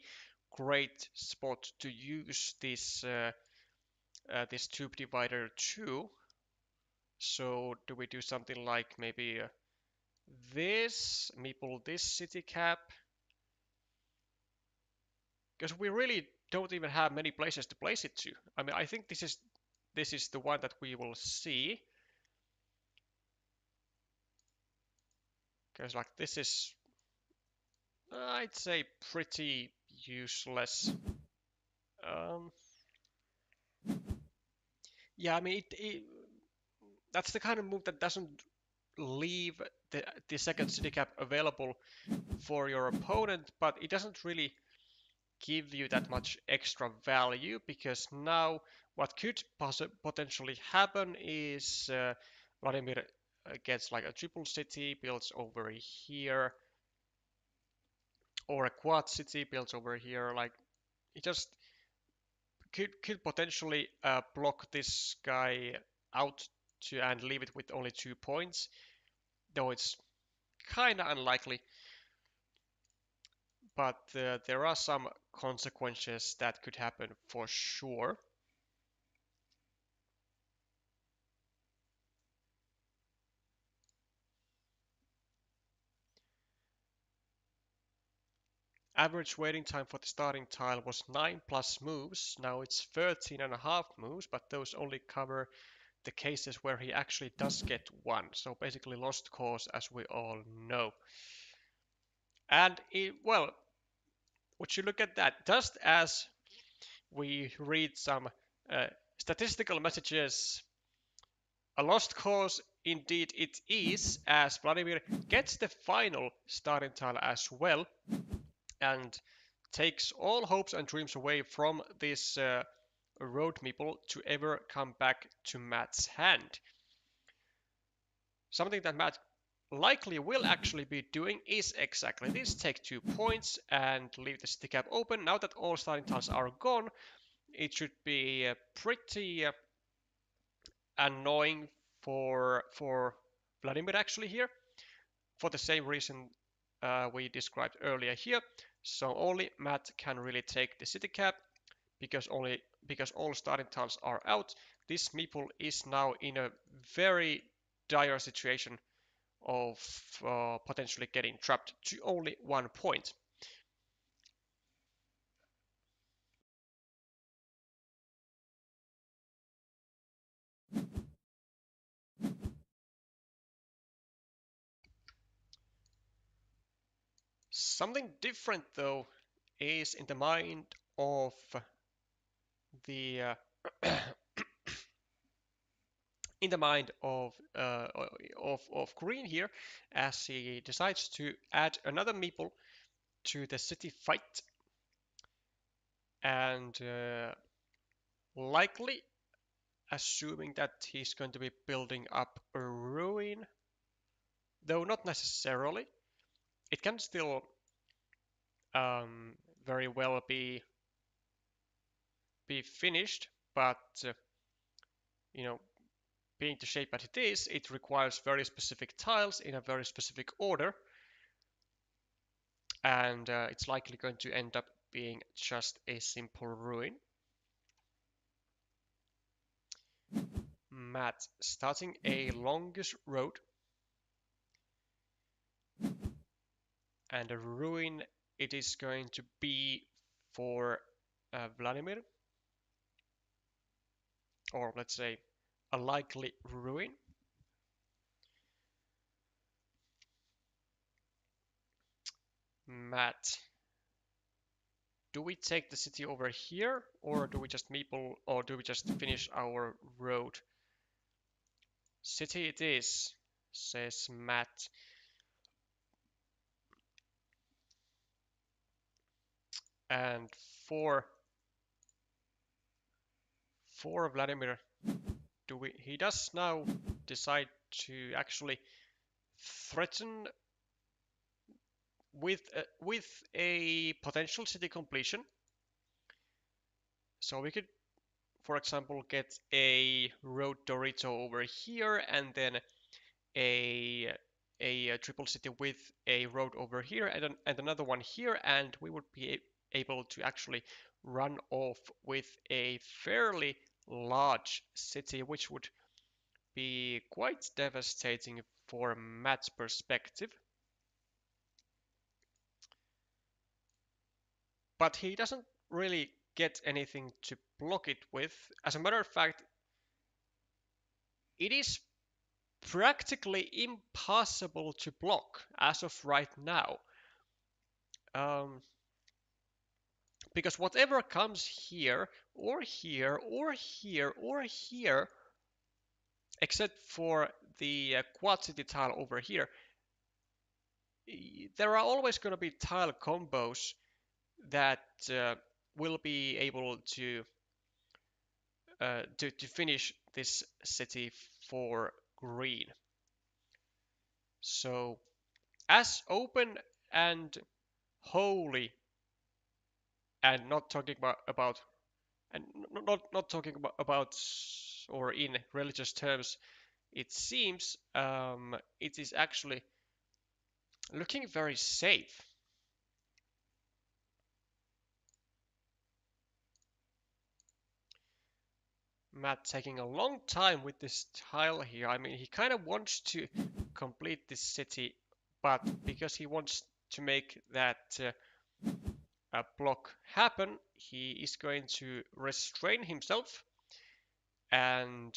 great spot to use this this tube divider too. So do we do something like maybe this, meeple this city cap? Because we really don't even have many places to place it to. I mean, I think this is the one that we will see. Because like this is, I'd say, pretty useless. Yeah, I mean, that's the kind of move that doesn't leave the second city cap available for your opponent, but it doesn't really give you that much extra value, because now what could potentially happen is Vladimir gets like a triple city, builds over here, or a quad city, builds over here. Like, he just could potentially block this guy out and leave it with only 2 points, though it's kind of unlikely. But there are some consequences that could happen for sure. Average waiting time for the starting tile was 9 plus moves. Now it's 13.5 moves, but those only cover the cases where he actually does get one. So basically lost cause, as we all know. And well, would you look at that? Just as we read some statistical messages, a lost cause indeed it is, as Vladimir gets the final starting tile as well, and takes all hopes and dreams away from this road meeple to ever come back to Matt's hand. Something that Matt likely will actually be doing is exactly this: take 2 points and leave the city cap open. Now that all starting tiles are gone, it should be pretty annoying for Vladimir actually here, for the same reason we described earlier here. So only Matt can really take the city cap, because all starting tiles are out. This meeple is now in a very dire situation of potentially getting trapped to only 1 point. Something different though is in the mind of the in the mind of Green here, as he decides to add another meeple to the city fight, and likely assuming that he's going to be building up a ruin, though not necessarily. It can still very well be finished, but you know, being the shape that it is, it requires very specific tiles in a very specific order, and it's likely going to end up being just a simple ruin. Matt starting a longest road, and a ruin it is going to be for Vladimir, or let's say a likely ruin. Matt, do we take the city over here, or do we just meeple, or do we just finish our road? City it is, says Matt. And for Vladimir, he does now decide to actually threaten with a potential city completion. So we could, for example, get a road Dorito over here, and then a triple city with a road over here, and another one here, and we would be able to actually run off with a fairly large city, which would be quite devastating for Matt's perspective. But he doesn't really get anything to block it with. As a matter of fact, it is practically impossible to block as of right now. Because whatever comes here, or here, or here, or here, except for the quad city tile over here, there are always going to be tile combos that will be able to finish this city for green. So as open and holy, and not talking about and not talking about or in religious terms, it seems it is actually looking very safe. Matt taking a long time with this tile here. I mean, he kind of wants to complete this city, but because he wants to make that block happen, he is going to restrain himself, and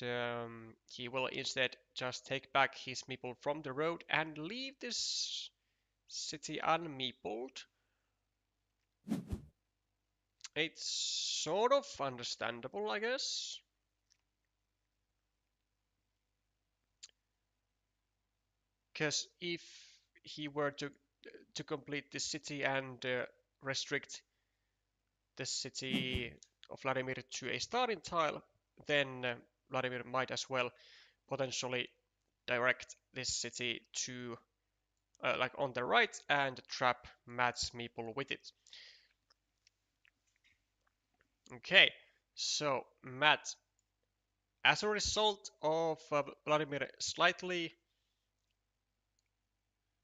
he will instead just take back his meeple from the road and leave this city unmeepled. It's sort of understandable, I guess. Because if he were to complete this city and restrict the city of Vladimir to a starting tile, then Vladimir might as well potentially direct this city to like on the right and trap Matt's meeple with it. Okay, so Matt, as a result of Vladimir slightly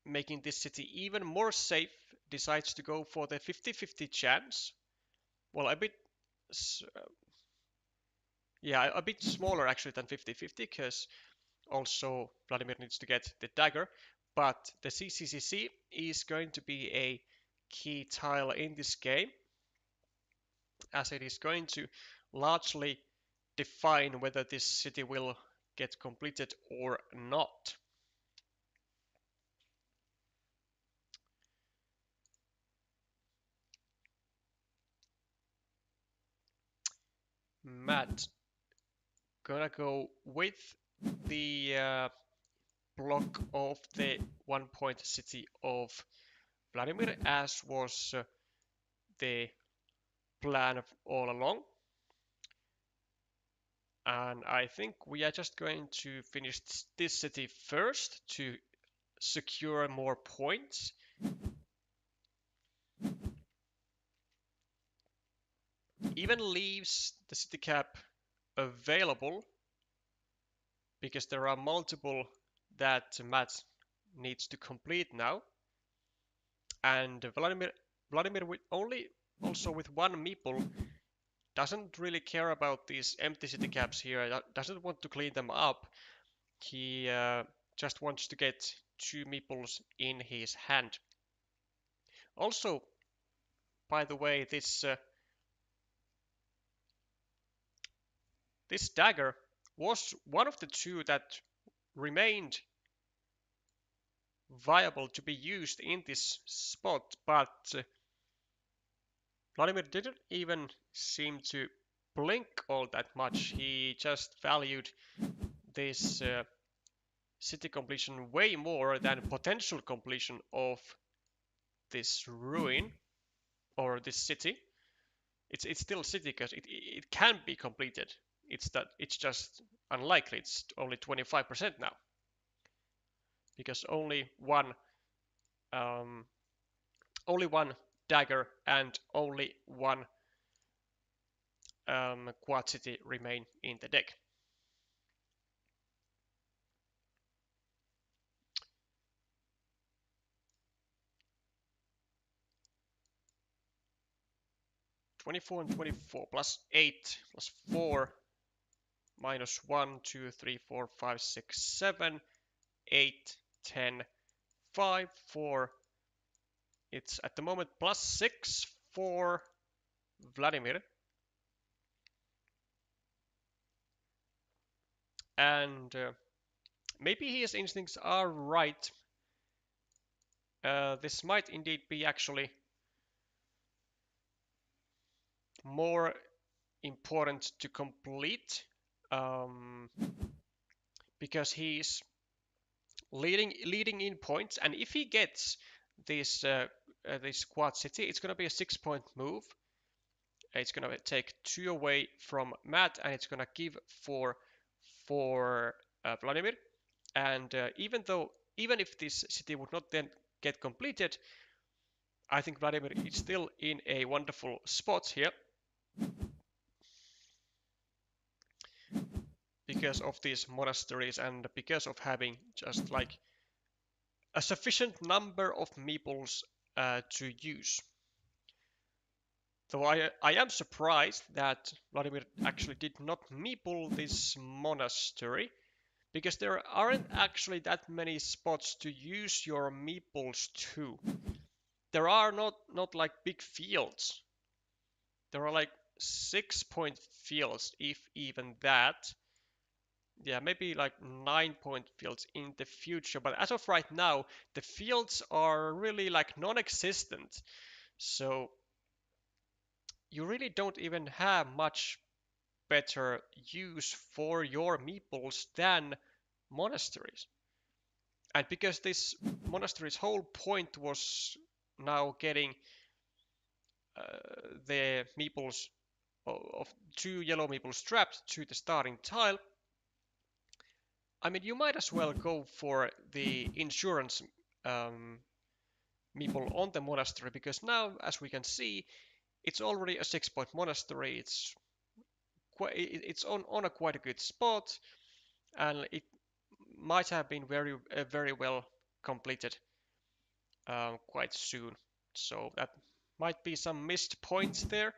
making this city even more safe, decides to go for the 50-50 chance. Well, a bit, yeah, a bit smaller actually than 50-50, because also Vladimir needs to get the dagger. But the CCCC is going to be a key tile in this game, as it is going to largely define whether this city will get completed or not. Matt gonna go with the block of the 1-point city of Vladimir, as was the plan all along. And I think we are just going to finish this city first to secure more points. Even leaves the city cap available, because there are multiple that Matt needs to complete now. And Vladimir with also with one meeple doesn't really care about these empty city caps here, doesn't want to clean them up. He just wants to get 2 meeples in his hand. Also, by the way, this dagger was one of the 2 that remained viable to be used in this spot, but Vladimir didn't even seem to blink all that much. He just valued this city completion way more than potential completion of this ruin or this city. It's still a city because it can be completed. It's just unlikely. It's only 25% now, because only one dagger and only one quad city remain in the deck. 24 and 24 plus 8 plus 4 minus 1, 2, 3, 4, 5, 6, 7, 8, 10, 5, 4. It's at the moment plus 6 for Vladimir. And maybe his instincts are right. This might indeed be actually more important to complete because he's leading in points, and if he gets this quad city, it's going to be a 6-point move. It's going to take 2 away from Matt, and it's going to give for Vladimir. And even if this city would not then get completed, I think Vladimir is still in a wonderful spot here because of these monasteries and because of having just like a sufficient number of meeples to use. Though I am surprised that Vladimir actually did not meeple this monastery, because there aren't actually that many spots to use your meeples to. There are not like big fields. There are like 6-point fields, if even that. Yeah, maybe like 9-point fields in the future, but as of right now, the fields are really like non-existent. So you really don't even have much better use for your meeples than monasteries. And because this monastery's whole point was now getting the meeples of 2 yellow meeples strapped to the starting tile, I mean, you might as well go for the insurance meeple on the monastery, because now, as we can see, it's already a 6-point monastery. It's on a quite a good spot, and it might have been very well completed quite soon. So that might be some missed points there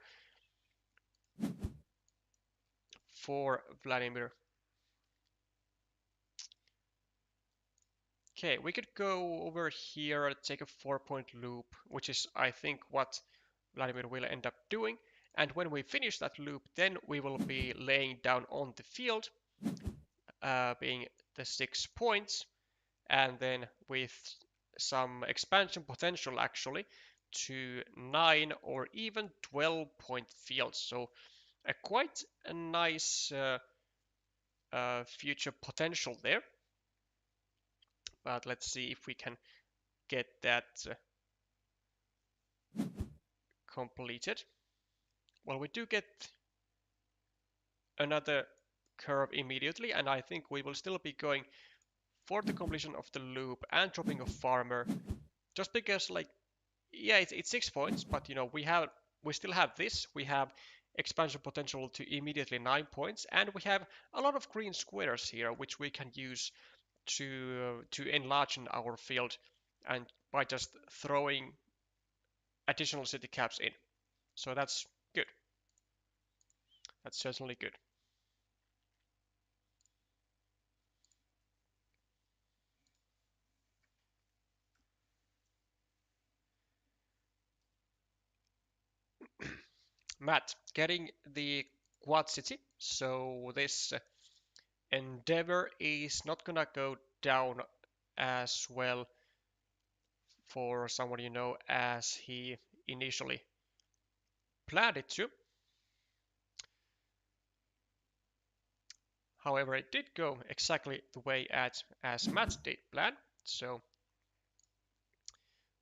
for Vladimir. Okay, we could go over here and take a 4-point loop, which is, I think, what Vladimir will end up doing. And when we finish that loop, then we will be laying down on the field, being the 6 points, and then with some expansion potential actually to 9 or even 12-point fields. So quite a nice future potential there. But let's see if we can get that completed. Well, we do get another curve immediately, and I think we will still be going for the completion of the loop and dropping a farmer, just because, like, yeah, it's 6 points, but you know, we still have this. We have expansion potential to immediately 9 points, and we have a lot of green squares here, which we can use to enlarge our field, and by just throwing additional city caps in. So that's good. That's certainly good. Matt, getting the quad city. So this endeavor is not gonna go down as well for someone you know as he initially planned it to. However, it did go exactly the way as Matt did plan, so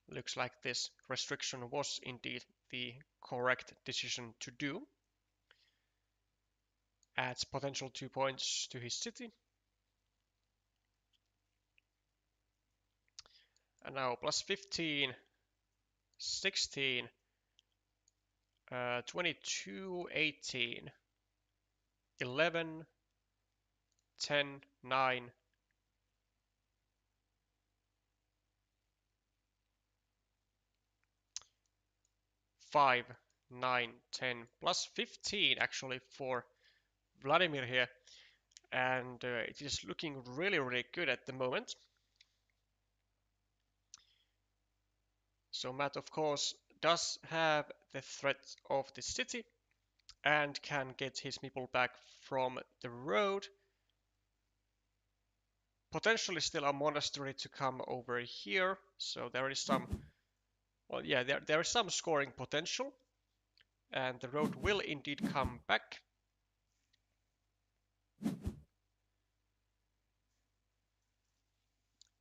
looks like this restriction was indeed the correct decision to do. Adds potential 2 points to his city. And now plus 15, 16, 22, 18, 11, 10, 9, 5, 9, 10, plus 15 actually for Vladimir here. And it is looking really, really good at the moment. So Matt, of course, does have the threat of the city and can get his meeple back from the road. Potentially still a monastery to come over here. So there is some, well, yeah, there is some scoring potential. And the road will indeed come back.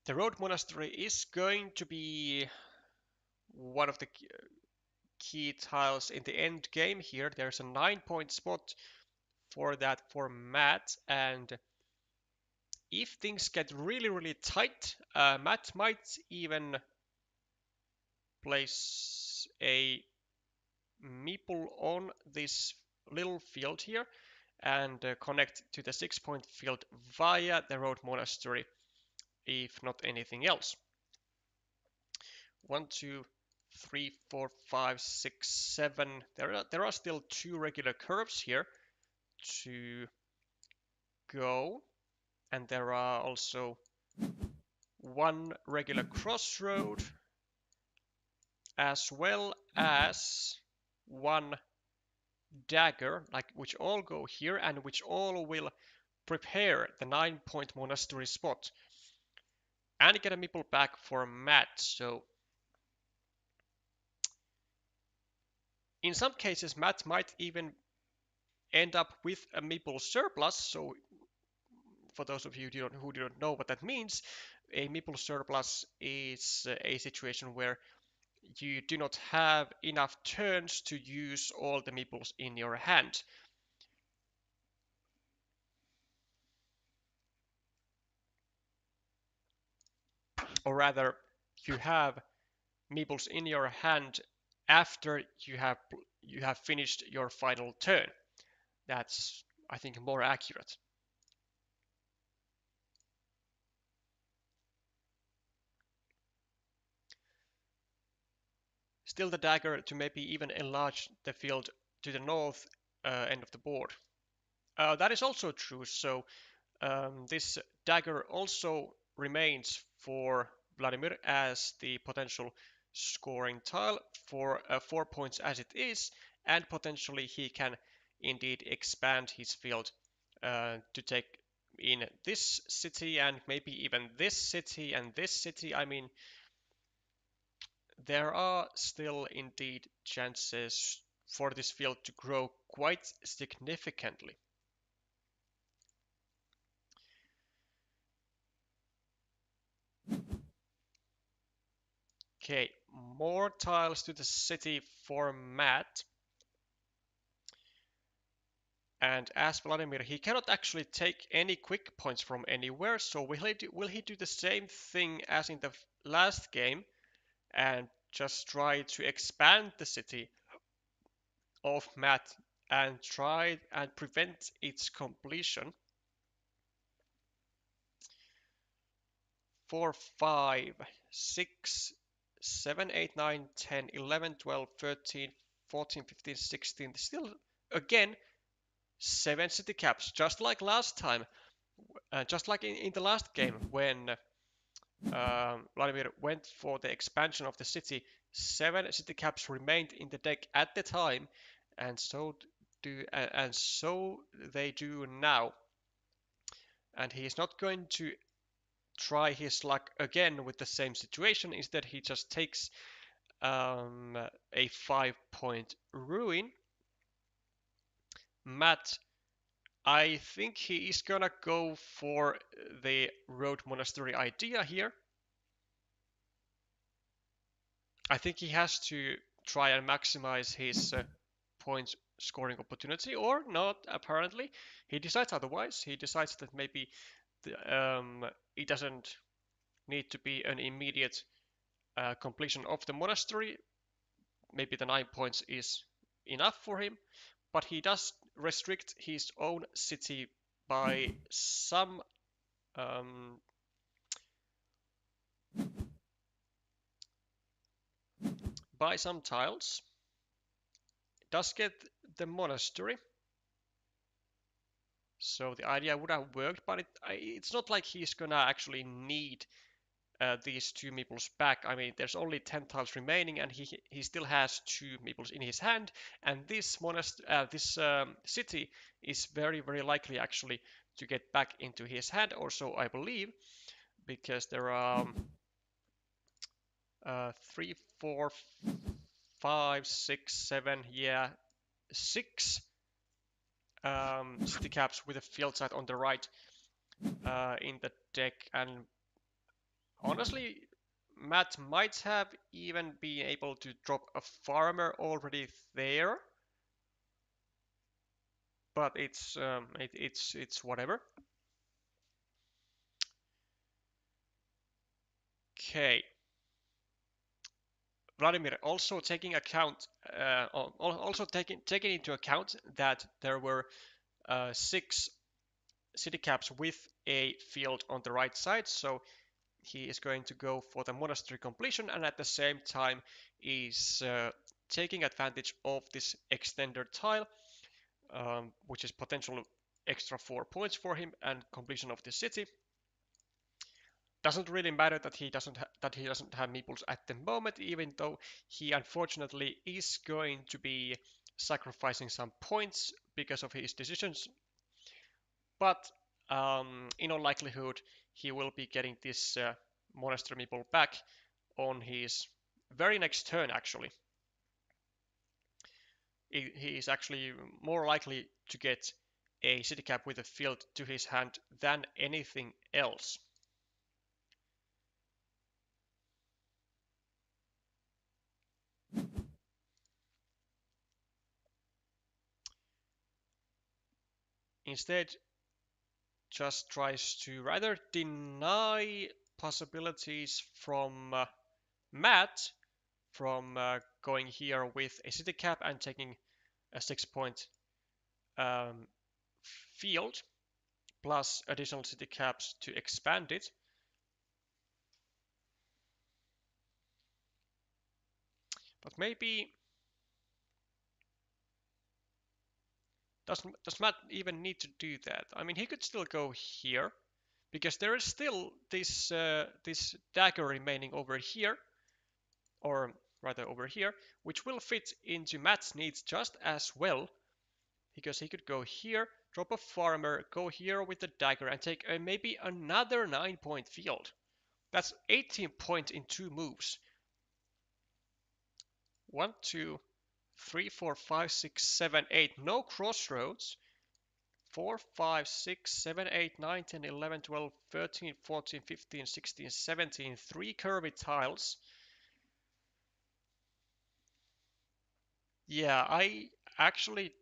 The road monastery is going to be one of the key tiles in the end game here. There's a 9-point spot for that for Matt, and if things get really, really tight, Matt might even place a meeple on this little field here and connect to the 6-point field via the road monastery, if not anything else. 1, 2, 3, 4, 5, 6, 7. There are still 2 regular curves here to go, and there are also 1 regular crossroad as well as 1 dagger, which all go here and which all will prepare the 9-point monastery spot and get a meeple back for Matt. So in some cases Matt might even end up with a meeple surplus. So for those of you who do not know what that means, a meeple surplus is a situation where you do not have enough turns to use all the meeples in your hand. Or rather, you have meeples in your hand after you have finished your final turn. That's, I think, more accurate. Still the dagger to maybe even enlarge the field to the north end of the board. That is also true. So this dagger also remains for Vladimir as the potential scoring tile for 4 points as it is, and potentially he can indeed expand his field to take in this city and maybe even this city and this city. I mean, there are still indeed chances for this field to grow quite significantly. Okay, more tiles to the city for Matt. And as Vladimir, he cannot actually take any quick points from anywhere, so will he do the same thing as in the last game and just try to expand the city of Matt and try and prevent its completion? 4, 5, 6, 7, 8, 9, 10, 11, 12, 13, 14, 15, 16. Still, again, 7 city caps, just like last time. Just like in the last game when Vladimir went for the expansion of the city, 7 city caps remained in the deck at the time, and so they do now. And he is not going to try his luck again with the same situation. Instead, he just takes a 5-point ruin. Matt, I think he is gonna go for the road monastery idea here. I think he has to try and maximize his points scoring opportunity, or not, apparently. He decides otherwise. He decides that maybe it doesn't need to be an immediate completion of the monastery. Maybe the 9 points is enough for him, but he does restrict his own city by some tiles. does get the monastery. So the idea would have worked, but it's not like he's gonna actually need these 2 meeples back. I mean, there's only 10 tiles remaining, and he still has 2 meeples in his hand. And this city is very, very likely actually to get back into his hand, or so I believe, because there are 3, 4, 5, 6, 7, yeah, 6 city caps with a field site on the right in the deck, and honestly, Matt might have even been able to drop a farmer already there, but it's whatever. Okay, Vladimir also taking into account that there were 6 city caps with a field on the right side, so he is going to go for the monastery completion, and at the same time is taking advantage of this extender tile, which is potential extra 4 points for him, and completion of the city. Doesn't really matter that he doesn't have meeples at the moment, even though he unfortunately is going to be sacrificing some points because of his decisions. But in all likelihood, he will be getting this monastery meeple back on his very next turn, actually. He is actually more likely to get a city cap with a field to his hand than anything else. Instead, just tries to rather deny possibilities from Matt from going here with a city cap and taking a 6-point field plus additional city caps to expand it. But maybe does Matt even need to do that? I mean, he could still go here because there is still this this dagger remaining over here, or rather over here, which will fit into Matt's needs just as well, because he could go here, drop a farmer, go here with the dagger, and take maybe another 9-point field. That's 18 points in 2 moves. 1, 2, 3, 4, 5, 6, 7, 8. No crossroads. 4, 5, 6, 7, 8, 9, 10, 11, 12, 13, 14, 15, 16, 17. 3 curvy tiles. Yeah, I actually...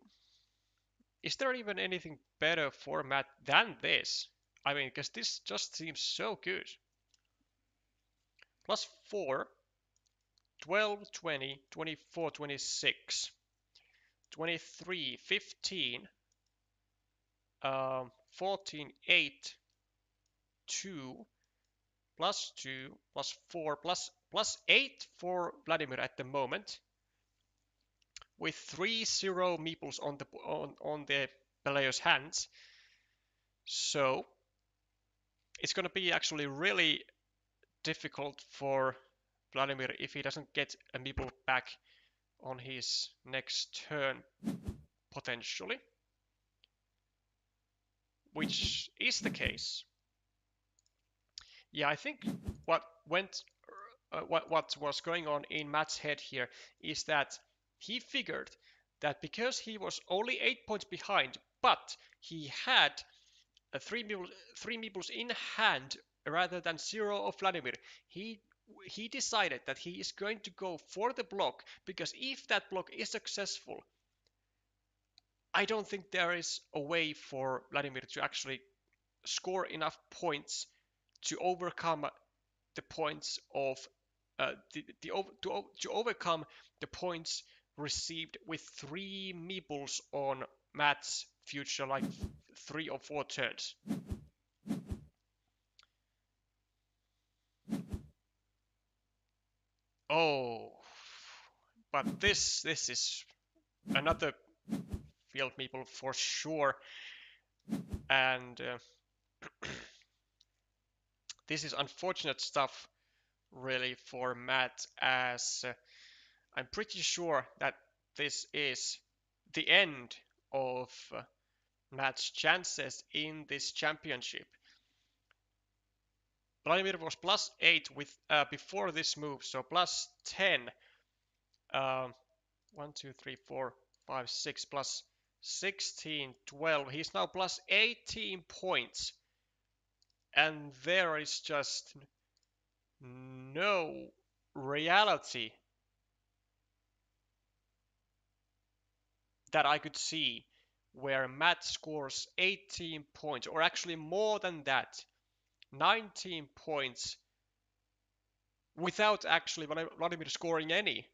Is there even anything better format than this? I mean, because this just seems so good. Plus 4, 12, 20, 24, 26, 23, 15, 14, 8, 2, plus 2, plus 4, plus 8 for Vladimir at the moment, with 3-0 meeples on the player's hands. So it's going to be actually really difficult for Vladimir if he doesn't get a meeple back on his next turn, potentially, which is the case. Yeah, I think what was going on in Matt's head here is that he figured that because he was only 8 points behind, but he had three meeples in hand rather than 0 of Vladimir, he decided that he is going to go for the block, because if that block is successful, I don't think there is a way for Vladimir to actually score enough points to overcome the points of to overcome the points received with 3 meeples on Matt's future, like 3 or 4 turns. Oh, but this is another field meeple for sure. And this is unfortunate stuff really for Matt, as I'm pretty sure that this is the end of Matt's chances in this championship. Vladimir was +8 with before this move, so +10. 1, 2, 3, 4, 5, 6 plus 16, 12. He's now +18 points. And there is just no reality that I could see where Matt scores 18 points, or actually more than that, 19 points, without actually Vladimir scoring any.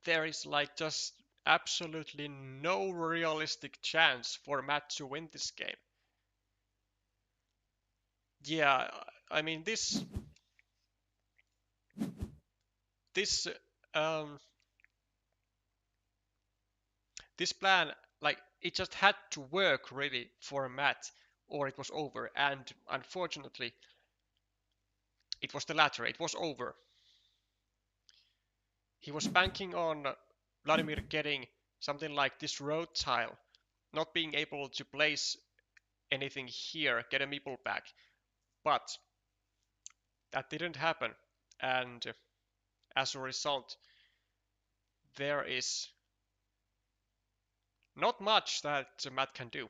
There is like just absolutely no realistic chance for Matt to win this game. Yeah, I mean this um this plan, like, it just had to work really for Matt, or it was over. And unfortunately, it was the latter. It was over. He was banking on Vladimir getting something like this road tile, not being able to place anything here, get a meeple back. But that didn't happen. And as a result, there is not much that Matt can do.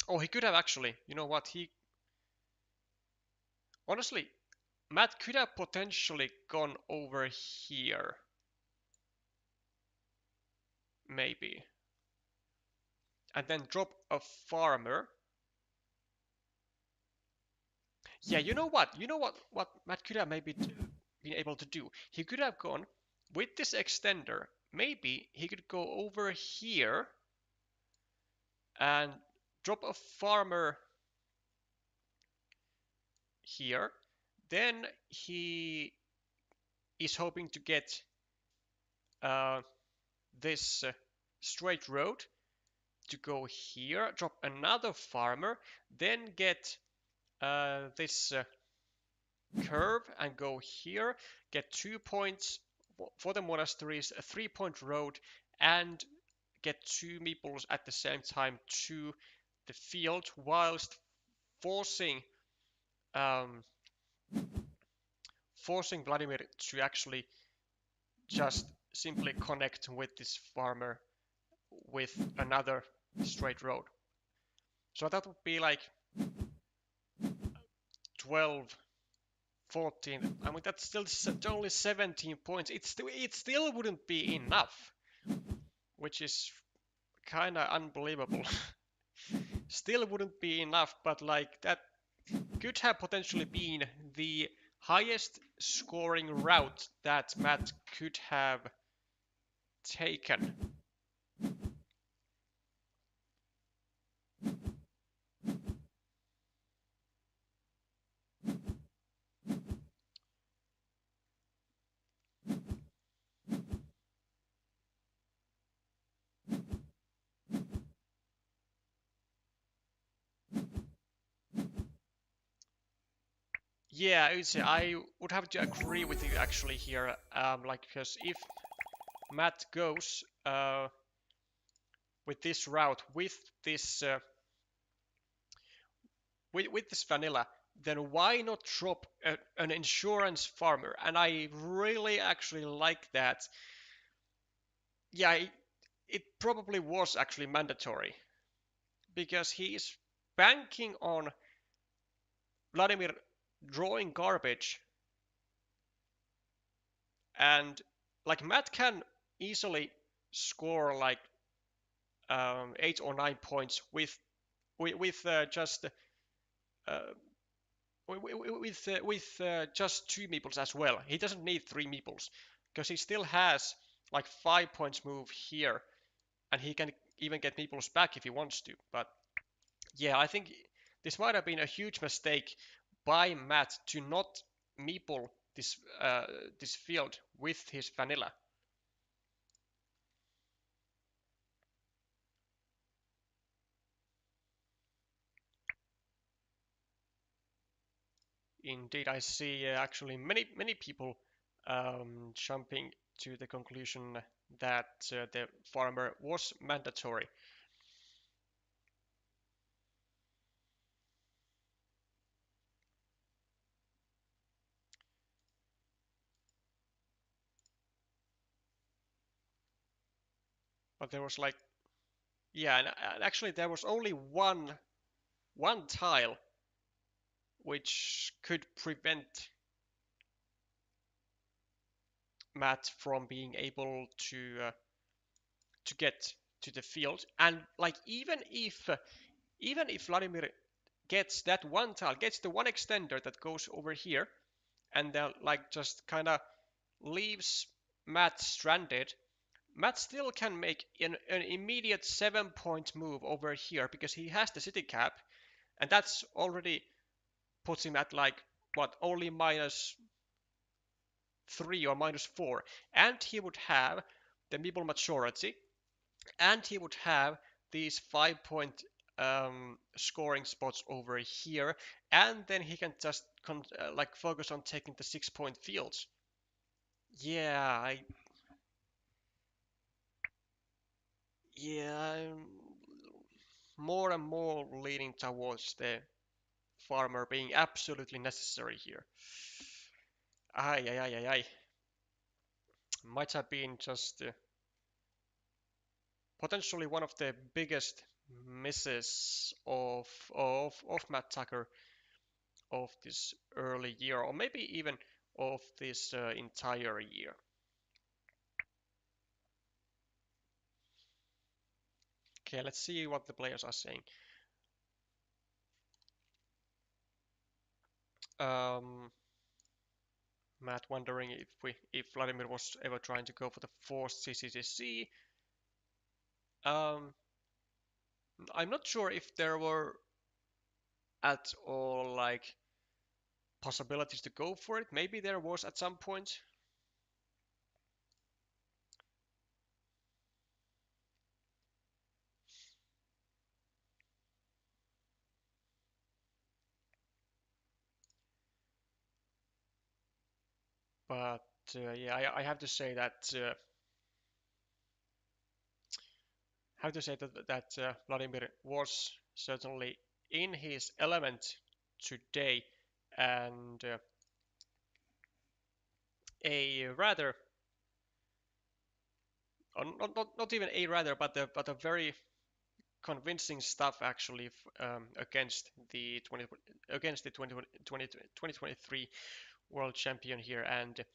Oh, he could have actually. You know what? Honestly, Matt could have potentially gone over here. Maybe. And then drop a farmer. Yeah, you know what? What Matt could have maybe been able to do? He could have gone with this extender. Maybe he could go over here and drop a farmer here. Then he is hoping to get this straight road to go here, drop another farmer, then get this curve and go here, get 2 points for the monasteries, a 3-point road, and get 2 meeples at the same time to the field, whilst forcing forcing Vladimir to actually just simply connect with this farmer with another straight road. So that would be like 12, 14. I mean, that's still only 17 points. It still wouldn't be enough, which is kind of unbelievable. Still wouldn't be enough, but like that could have potentially been the highest scoring route that Matt could have taken. Yeah, I would have to agree with you actually here, like, because if Matt goes with this route, with this vanilla, then why not drop an insurance farmer? And I really actually like that. Yeah, it probably was actually mandatory, because he is banking on Vladimir drawing garbage, and like Matt can easily score like 8 or 9 points with just just 2 meeples as well. He doesn't need 3 meeples, because he still has like 5 points move here, and he can even get meeples back if he wants to. But yeah, I think this might have been a huge mistake by Matt to not meeple this field with his vanilla. Indeed, I see actually many people jumping to the conclusion that the farmer was mandatory. But there was like, yeah, and actually there was only one tile which could prevent Matt from being able to get to the field. And like even if Vladimir gets that one tile, gets the one extender that goes over here, and then like just kind of leaves Matt stranded, Matt still can make an immediate 7-point move over here because he has the city cap, and that's already puts him at like what, only -3 or -4, and he would have the Meeple majority, and he would have these 5-point scoring spots over here, and then he can just like focus on taking the 6-point fields. Yeah, I'm more and more leaning towards the farmer being absolutely necessary here. Ay, ay, ay, ay, ay. Might have been just potentially one of the biggest misses of Matt Tucker of this early year, or maybe even of this entire year. Okay, let's see what the players are saying. Matt wondering if Vladimir was ever trying to go for the forced CCC. I'm not sure if there were at all like possibilities to go for it. Maybe there was at some point. But yeah, I have to say that Vladimir was certainly in his element today, and a rather, not even a rather, but a very convincing stuff actually against the 2023 world champion here, and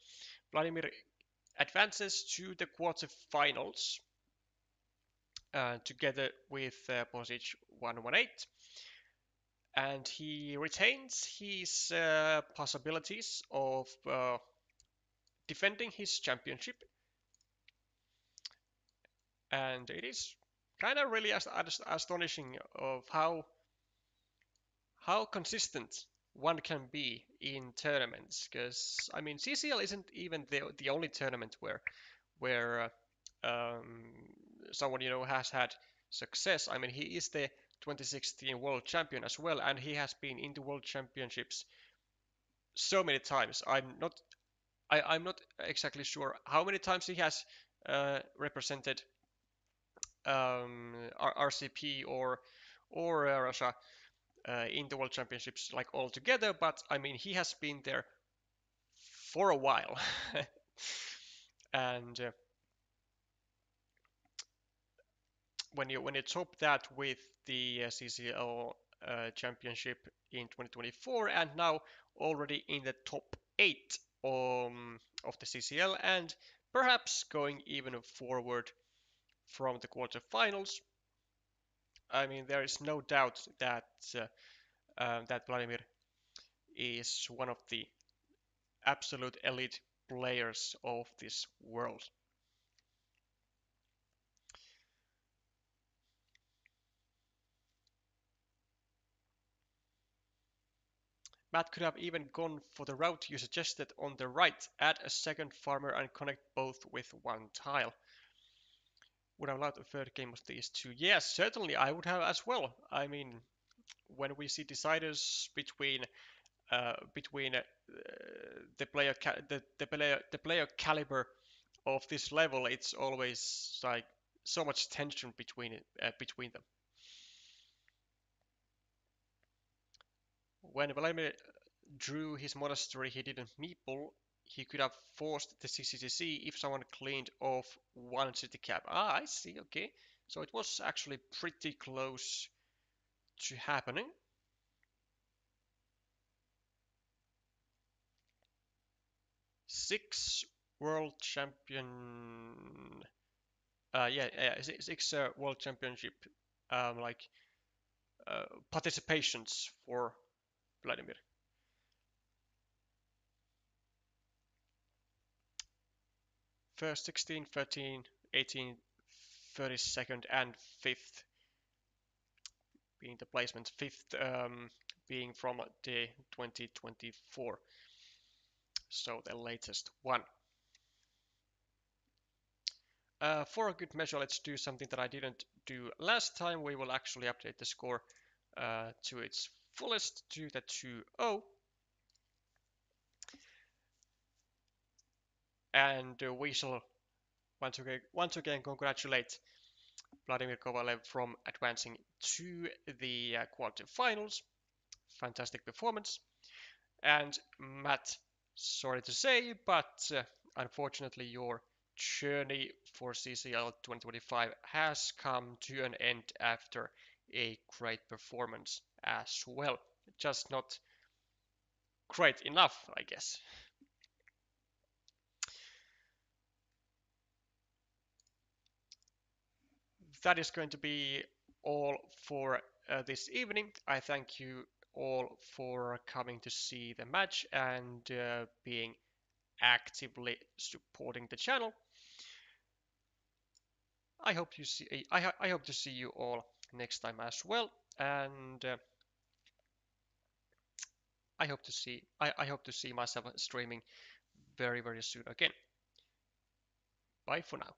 Vladimir advances to the quarterfinals together with Posij118, and he retains his possibilities of defending his championship, and it is kind of really astonishing of how consistent one can be in tournaments, because I mean CCL isn't even the only tournament where someone has had success. I mean, he is the 2016 world champion as well, and he has been in the world championships so many times. I'm not exactly sure how many times he has represented RCP or Russia in the world championships like all together, but I mean he has been there for a while. And when you top that with the CCL championship in 2024, and now already in the top 8 of the CCL, and perhaps going even forward from the quarterfinals, I mean there is no doubt that that Vladimir is one of the absolute elite players of this world. Matt could have even gone for the route you suggested on the right, add a second farmer and connect both with one tile. Would have loved a third game of these two. Yes, certainly I would have as well. I mean, when we see deciders between between the player caliber of this level. It's always like so much tension between them. When Vladimir drew his monastery, he didn't meeple. He could have forced the CCC if someone cleaned off one city cap. Ah, I see. Okay, so it was actually pretty close to happening. Six world champion. Six world championship like participations for Vladimir. First 16, 13, 18, 32nd, and 5th being the placement. 5th being from the 2024. So the latest one. For a good measure, let's do something that I didn't do last time. We will actually update the score to its fullest to the 2-0. And we shall once again congratulate Vladimir Kovalev from advancing to the quarterfinals. Fantastic performance. And Matt, sorry to say, but unfortunately your journey for CCL 2025 has come to an end after a great performance as well. Just not great enough, I guess. That is going to be all for this evening. I thank you all for coming to see the match and being actively supporting the channel. I hope to see you all next time as well, and I hope to see myself streaming very soon again. Bye for now.